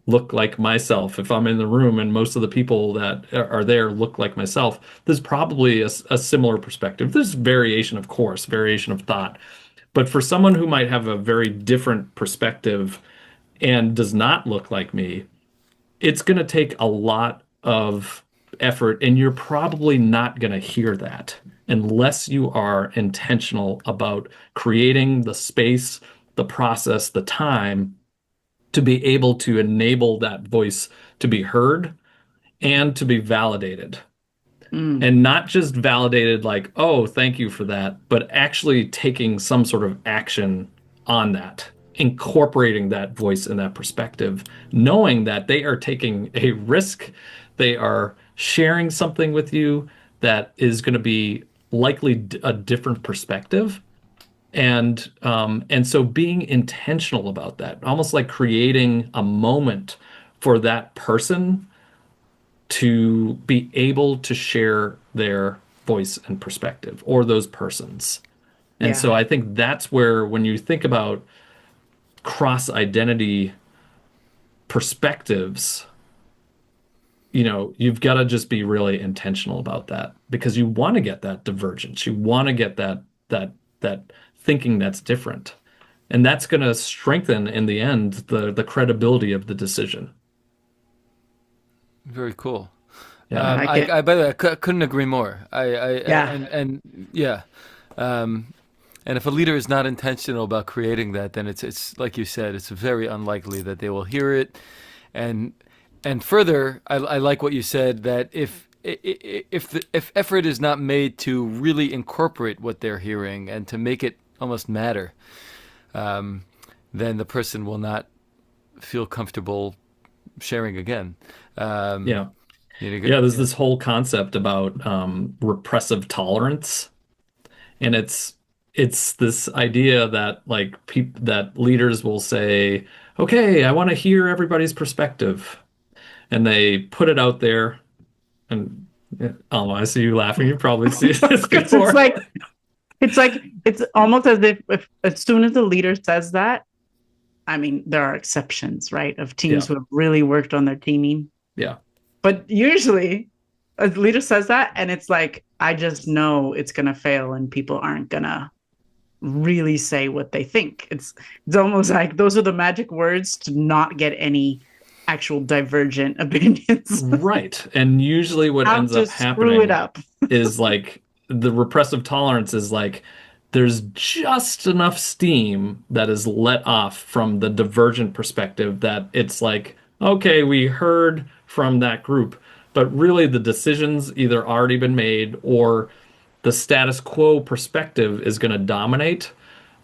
look like myself. If I'm in the room and most of the people that are there look like myself, there's probably a similar perspective. There's variation, of course, variation of thought. But for someone who might have a very different perspective and does not look like me, it's going to take a lot of effort, and you're probably not going to hear that unless you are intentional about creating the space, the process, the time to be able to enable that voice to be heard and to be validated. Mm, And not just validated like, oh, thank you for that, but actually taking some sort of action on that, incorporating that voice and that perspective, knowing that they are taking a risk, they are sharing something with you that is going to be likely a different perspective. And so being intentional about that, almost like creating a moment for that person to be able to share their voice and perspective, or those persons. And so Yeah. I think that's where, when you think about cross identity perspectives, you've got to just be really intentional about that, because you want to get that divergence. You want to get that thinking that's different. And that's going to strengthen in the end the credibility of the decision. Very cool. I Yeah. like it. By the way, couldn't agree more. Yeah. And yeah, and if a leader is not intentional about creating that, then it's like you said, it's very unlikely that they will hear it. And further, I like what you said, that if effort is not made to really incorporate what they're hearing and to make it almost matter, then the person will not feel comfortable sharing again. Yeah. Yeah, Good, there's yeah. this whole concept about repressive tolerance, and it's this idea that, like, that leaders will say, "Okay, I want to hear everybody's perspective," and they put it out there. And I see you laughing. You probably see this Because it's before. like it's almost as if as soon as the leader says that, I mean, there are exceptions, right? Of teams Yeah, who have really worked on their teaming. yeah, But usually a leader says that and it's like, I just know it's gonna fail and people aren't gonna really say what they think. It's almost like those are the magic words to not get any actual divergent opinions. right. And usually what How ends to up screw it happening up. is, like, the repressive tolerance is like there's just enough steam that is let off from the divergent perspective that it's like, okay, we heard from that group, but really the decision's either already been made, or the status quo perspective is going to dominate.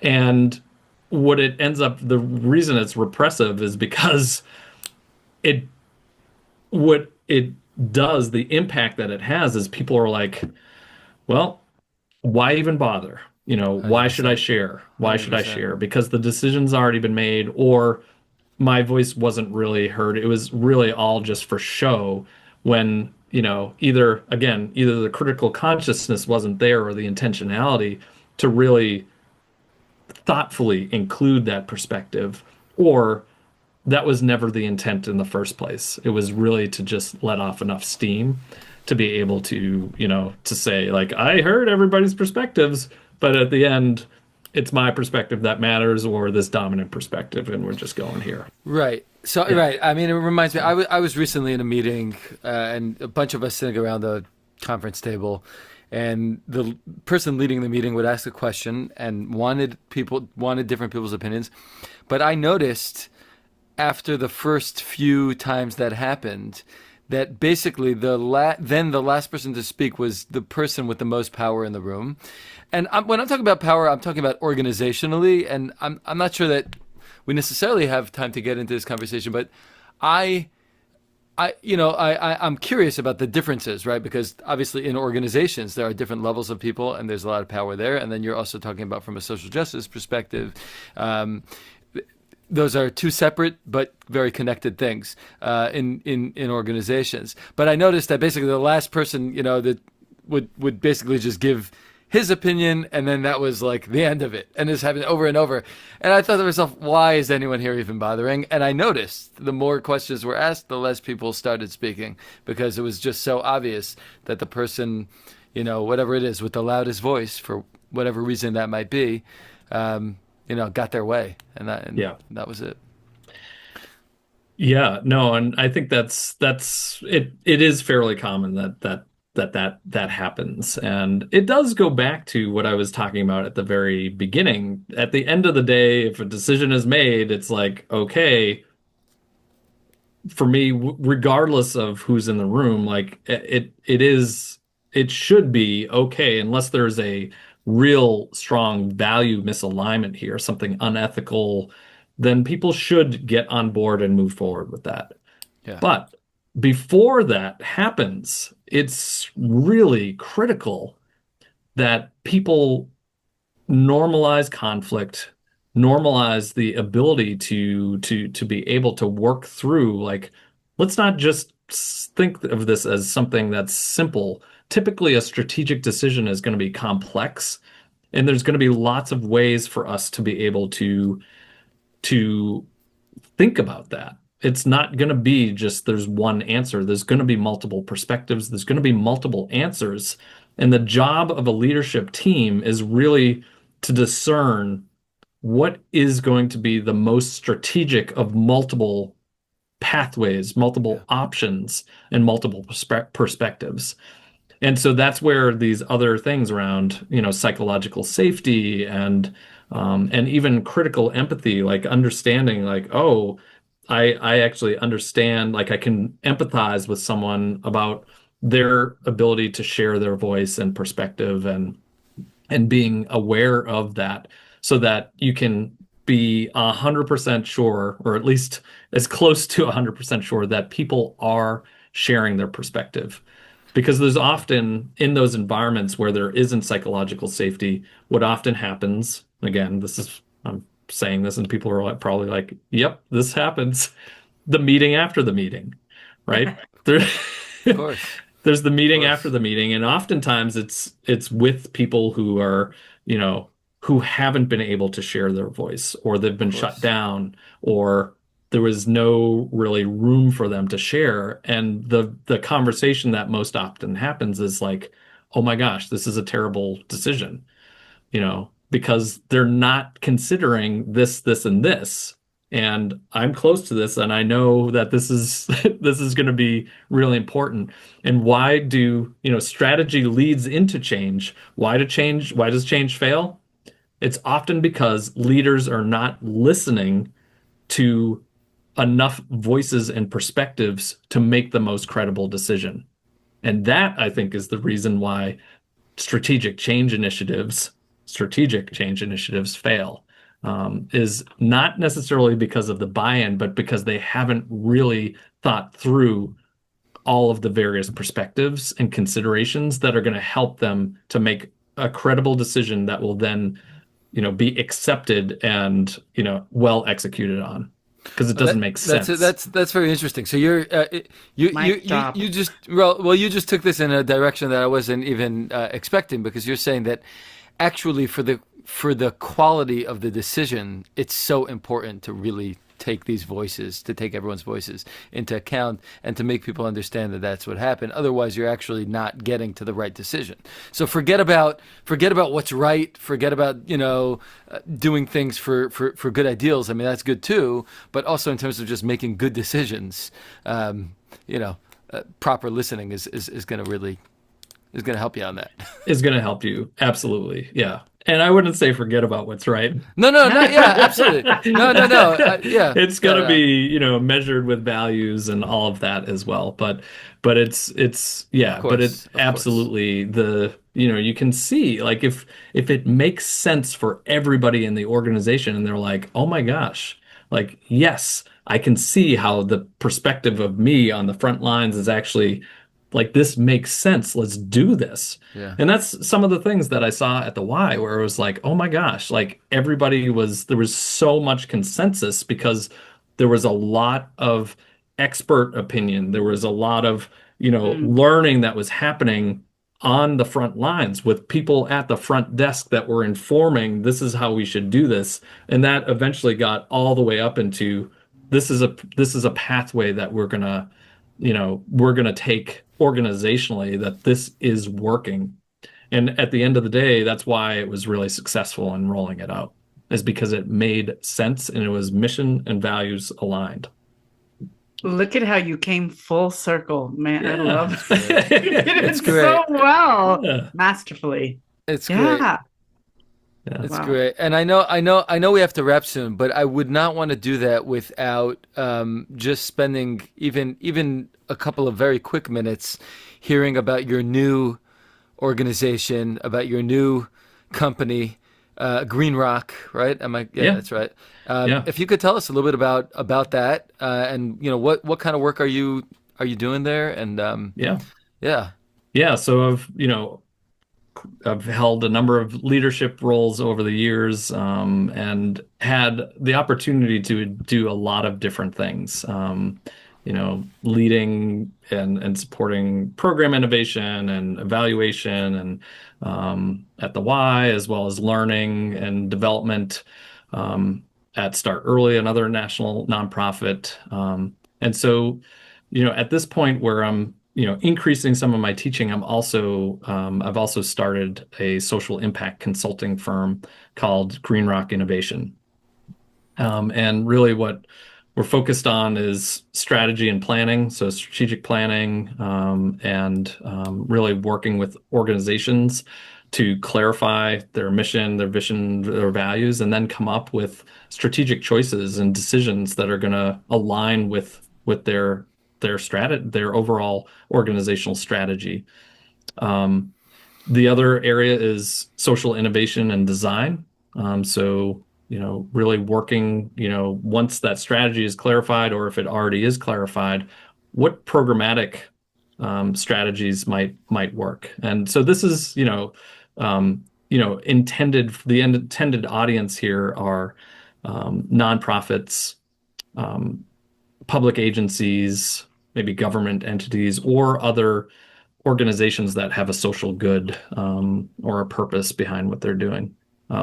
And what it ends up, the reason it's repressive is because it, what it does, the impact that it has is people are like, well, why even bother? Why should I 100%. share? Why should I 100%. share? Because the decision's already been made, or my voice wasn't really heard. It was really all just for show, when, either the critical consciousness wasn't there, or the intentionality to really thoughtfully include that perspective, or that was never the intent in the first place. It was really to just let off enough steam to be able to, to say, like, I heard everybody's perspectives, but at the end, it's my perspective that matters, or this dominant perspective, and we're just going here. Right. So, Yeah. right. I mean, it reminds me, I was recently in a meeting, and a bunch of us sitting around the conference table, and the person leading the meeting would ask a question and wanted different people's opinions. But I noticed after the first few times that happened, that basically then the last person to speak was the person with the most power in the room. And when I'm talking about power, I'm talking about organizationally, and I'm not sure that we necessarily have time to get into this conversation, but I I'm curious about the differences, right? Because obviously in organizations there are different levels of people, and there's a lot of power there. And then you're also talking about from a social justice perspective. Those are two separate but very connected things in organizations. But I noticed that basically the last person, that would basically just give his opinion, and then that was like the end of it, and this happened over and over. And I thought to myself, why is anyone here even bothering? And I noticed the more questions were asked, the less people started speaking, because it was just so obvious that the person, whatever it is, with the loudest voice, for whatever reason that might be, got their way, and Yeah. that was it. Yeah, no, and I think that's it. It is fairly common that happens, and it does go back to what I was talking about at the very beginning. At the end of the day, if a decision is made, it's like, okay, for me, regardless of who's in the room, like, it should be okay, unless there's a real strong value misalignment here, something unethical, then people should get on board and move forward with that. Yeah. But before that happens, it's really critical that people normalize conflict, normalize the ability to be able to work through, like, let's not just think of this as something that's simple. Typically, a strategic decision is going to be complex, and there's going to be lots of ways for us to be able to think about that. It's not going to be just there's one answer. There's going to be multiple perspectives. There's going to be multiple answers. And the job of a leadership team is really to discern what is going to be the most strategic of multiple pathways, Yeah. multiple options, and multiple perspectives. And so that's where these other things around, psychological safety and even critical empathy, like understanding, like, oh, I actually understand, like I can empathize with someone about their ability to share their voice and perspective and being aware of that so that you can be 100% sure, or at least as close to 100% sure that people are sharing their perspective. Because there's often in those environments where there isn't psychological safety, what often happens, again, I'm saying this and people are probably like, yep, this happens. The meeting after the meeting, right? There, Of course. there's the Of meeting after course. the meeting, and oftentimes it's with people who are, who haven't been able to share their voice, or they've Of been shut course. down, or there was no really room for them to share. And the conversation that most often happens is like, oh my gosh, this is a terrible decision, because they're not considering this, this, and this. And I'm close to this, and I know that this is this is going to be really important. And strategy leads into change. Why does change fail? It's often because leaders are not listening to enough voices and perspectives to make the most credible decision. And that, I think, is the reason why strategic change initiatives fail, is not necessarily because of the buy-in, but because they haven't really thought through all of the various perspectives and considerations that are going to help them to make a credible decision that will then, be accepted and, well executed on, because it doesn't make sense. That's very interesting. So you're Mic drop. you just you just took this in a direction that I wasn't even expecting, because you're saying that actually for the quality of the decision, it's so important to really take everyone's voices into account and to make people understand that that's what happened. Otherwise, you're actually not getting to the right decision. So forget about what's right. Forget about doing things for good ideals. I mean, that's good too. But also in terms of just making good decisions, proper listening is going to really is going to help you on that. Is going to help you. Absolutely. Yeah. And I wouldn't say forget about what's right. No, no, no. Yeah, absolutely. No, no, no. Yeah. It's No, going to no. be, measured with values and all of that as well. But it's Of yeah, but it course. Of course. absolutely you can see, like, if it makes sense for everybody in the organization and they're like, "Oh my gosh, like, yes, I can see how the perspective of me on the front lines is actually like, this makes sense. Let's do this." Yeah. And that's some of the things that I saw at the Y, where it was like, oh my gosh, like there was so much consensus because there was a lot of expert opinion. There was a lot of, Mm. learning that was happening on the front lines with people at the front desk that were informing this is how we should do this. And that eventually got all the way up into this is a pathway that we're gonna take organizationally, that this is working. And at the end of the day, that's why it was really successful in rolling it out, is because it made sense and it was mission and values aligned. Look at how you came full circle, man. I Yeah. love It's great. you did It's it so great. well, Yeah. masterfully. It's great. Yeah. Yeah. It's Wow. great. And I know we have to wrap soon, but I would not want to do that without just spending even a couple of very quick minutes hearing about your new organization, about your new company, Green Rock, right? Yeah, Yeah. that's right. Yeah. If you could tell us a little bit about that, and what kind of work are you doing there? And Yeah. yeah, Yeah. So I've held a number of leadership roles over the years, and had the opportunity to do a lot of different things. leading and supporting program innovation and evaluation and at the Y, as well as learning and development at Start Early, another national nonprofit. And so, at this point where I'm, increasing some of my teaching, I've also started a social impact consulting firm called Green Rock Innovation. And really what we're focused on is strategy and planning, so strategic planning, and really working with organizations to clarify their mission, their vision, their values, and then come up with strategic choices and decisions that are going to align with their overall organizational strategy. The other area is social innovation and design. So, really working, once that strategy is clarified, or if it already is clarified, what programmatic strategies might work. And so this is, the intended audience here are nonprofits, public agencies, maybe government entities, or other organizations that have a social good or a purpose behind what they're doing.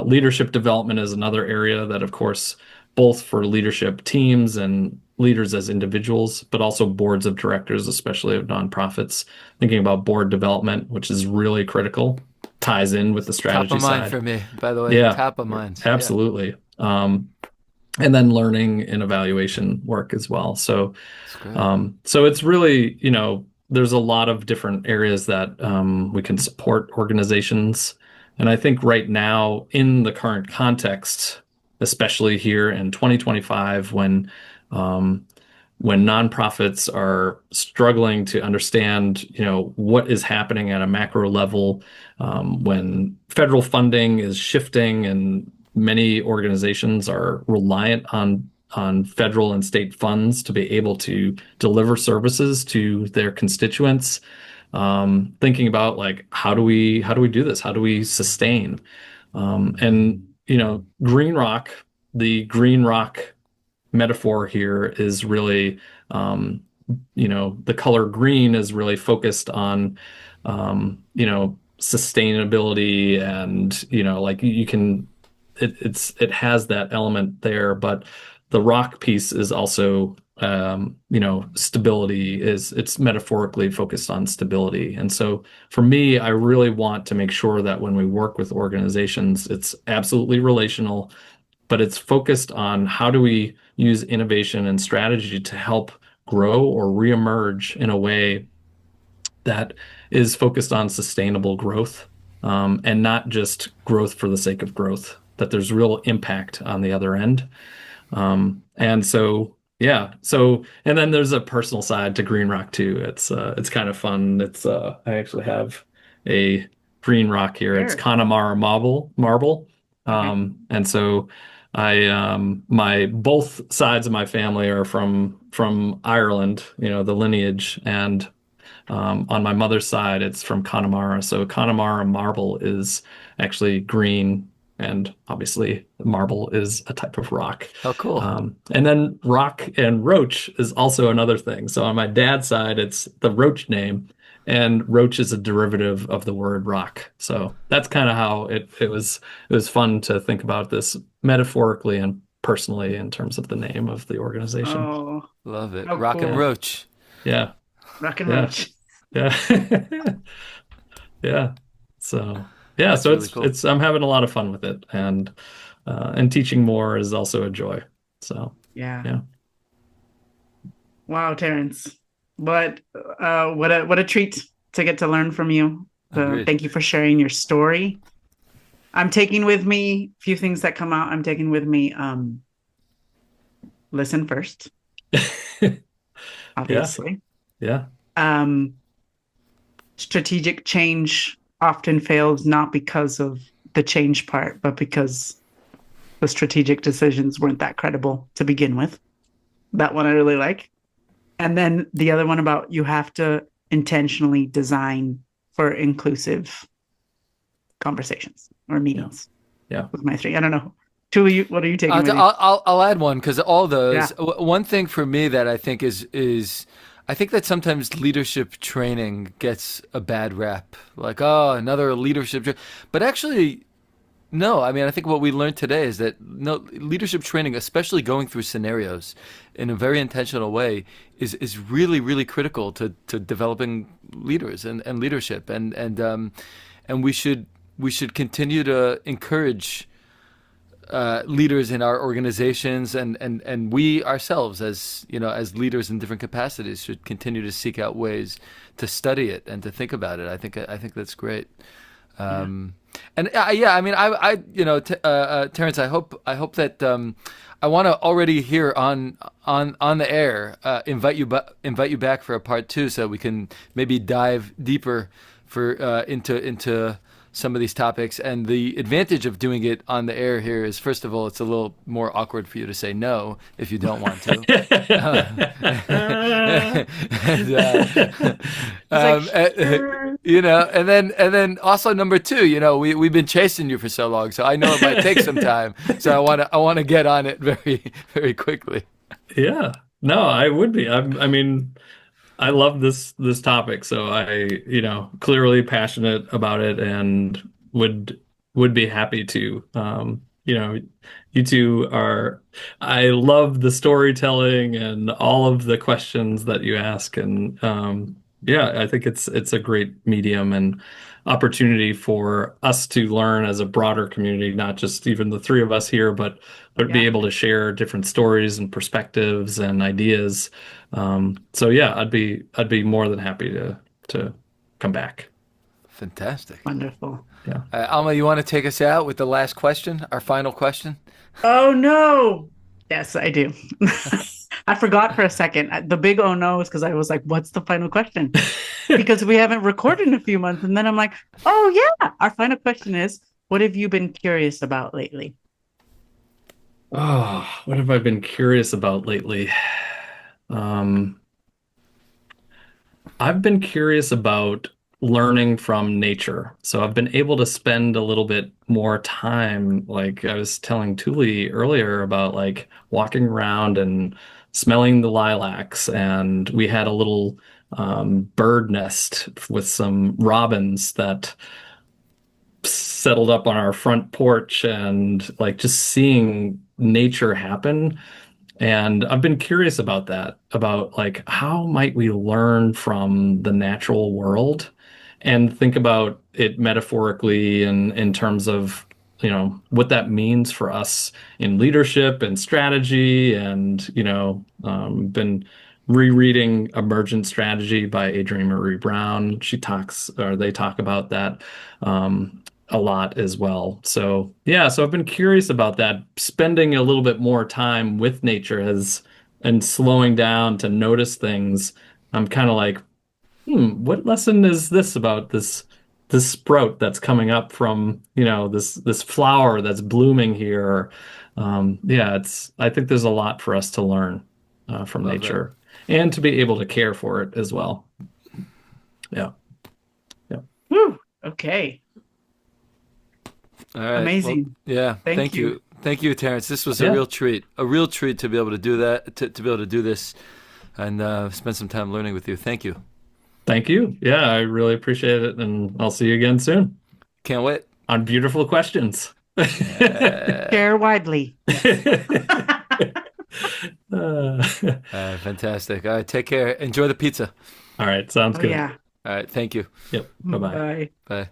Leadership development is another area that, of course, both for leadership teams and leaders as individuals, but also boards of directors, especially of nonprofits. Thinking about board development, which is really critical, ties in with the strategy Top of mind side. for me, by the way. Yeah, Top of mind. absolutely. And then learning and evaluation work as well. So, so it's really, there's a lot of different areas that we can support organizations. And I think right now, in the current context, especially here in 2025, when nonprofits are struggling to understand, what is happening at a macro level, when federal funding is shifting and many organizations are reliant on federal and state funds to be able to deliver services to their constituents. Thinking about like how do we do this? How do we sustain? And Green Rock, the Green Rock metaphor here is really, the color green is really focused on, sustainability and, like you can, it has that element there, but the rock piece is also, stability it's metaphorically focused on stability. And so for me, I really want to make sure that when we work with organizations, it's absolutely relational, but it's focused on how do we use innovation and strategy to help grow or reemerge in a way that is focused on sustainable growth, and not just growth for the sake of growth, that there's real impact on the other end. And so, yeah. So, and then there's a personal side to Green Rock too. It's kind of fun. I actually have a Green Rock here. It's Sure. Connemara marble. And so my both sides of my family are from Ireland, the lineage, and on my mother's side, it's from Connemara. So Connemara marble is actually green, and obviously marble is a type of rock. Oh, cool. And then rock and roach is also another thing. So on my dad's side, it's the Roche name, and roach is a derivative of the word rock. So that's kind of how it was fun to think about this metaphorically and personally in terms of the name of the organization. Oh, Love it. how Rock and cool. Roach. Yeah. Rock and Yeah. Roach. Yeah. Yeah. So yeah, That's so really cool. I'm having a lot of fun with it, and teaching more is also a joy. So Yeah. yeah. Wow, Terrence. What a treat to get to learn from you. Agreed. Thank you for sharing your story. I'm taking with me a few things that come out. I'm taking with me listen first, obviously. Yeah. Strategic change often fails not because of the change part, but because the strategic decisions weren't that credible to begin with. That one I really like. And then the other one about you have to intentionally design for inclusive conversations or meetings. Yeah. With my three. I don't know. Julie, what are you taking with you? I'll add one because all those. Yeah. One thing for me that I think is I think that sometimes leadership training gets a bad rap. Like, oh, another but actually, no. I mean, I think what we learned today is that no leadership training, especially going through scenarios in a very intentional way, is really really critical to developing leaders and leadership and we should continue to encourage leaders in our organizations and we ourselves as as leaders in different capacities should continue to seek out ways to study it and to think about it. I think that's great. Um, and yeah, I mean, Terrence, I hope that I want to already here on the air invite you back for a part two so we can maybe dive deeper into some of these topics. And the advantage of doing it on the air here is, first of all, it's a little more awkward for you to say no if you don't want to. And then also number two, we've been chasing you for so long, so I know it might take some time. So I want to get on it very, very quickly. Yeah. No, I would be. I mean, I love this topic, so clearly passionate about it and would be happy to. You two are. I love the storytelling and all of the questions that you ask, and yeah, I think it's a great medium and opportunity for us to learn as a broader community, not just even the three of us here, but be Yeah. able to share different stories and perspectives and ideas. So yeah, I'd be more than happy to come back. Fantastic. Wonderful. Yeah. Alma, you want to take us out with the last question, our final question? Oh no. Yes, I do. I forgot for a second. The big oh no is because I was like, what's the final question? Because we haven't recorded in a few months. And then I'm like, oh yeah. Our final question is, what have you been curious about lately? Oh, what have I been curious about lately? Um, I've been curious about learning from nature. So I've been able to spend a little bit more time, like I was telling Tuli earlier about like walking around and smelling the lilacs. And we had a little bird nest with some robins that settled up on our front porch and like just seeing nature happen. And I've been curious about that, about like how might we learn from the natural world and think about it metaphorically and in terms of, what that means for us in leadership and strategy. And, been rereading Emergent Strategy by Adrienne Marie Brown. They talk about that. A lot as well. So yeah, so I've been curious about that, spending a little bit more time with nature and slowing down to notice things. I'm kind of like, what lesson is this about this sprout that's coming up from, this flower that's blooming here? Yeah, I think there's a lot for us to learn from Love that. nature and to be able to care for it as well. Yeah. Yeah. Woo. Okay. All right. Well, Amazing. yeah. Thank you. Thank you, Terrence. This was Yeah. a real treat to be able to do that, to be able to do this and spend some time learning with you. Thank you. Thank you. Yeah, I really appreciate it, and I'll see you again soon Can't wait. on beautiful questions. Share widely. Uh, Fantastic. All right. Take care. Enjoy the pizza. all right, sounds Oh good. yeah. All right. Thank you. Yep. Bye-bye. Bye. Bye.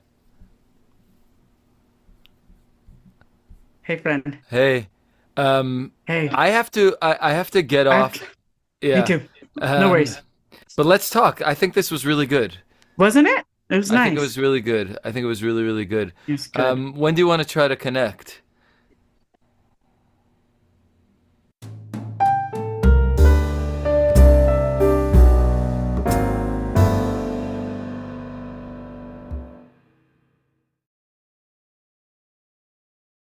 Hey friend. Hey, Hey. I have to get I have off. to- Yeah. Me too. No Um, worries. But let's talk. I think this was really good. Wasn't it? It was I nice. think it was really good. I think it was really, really good. It's good. When do you want to try to connect?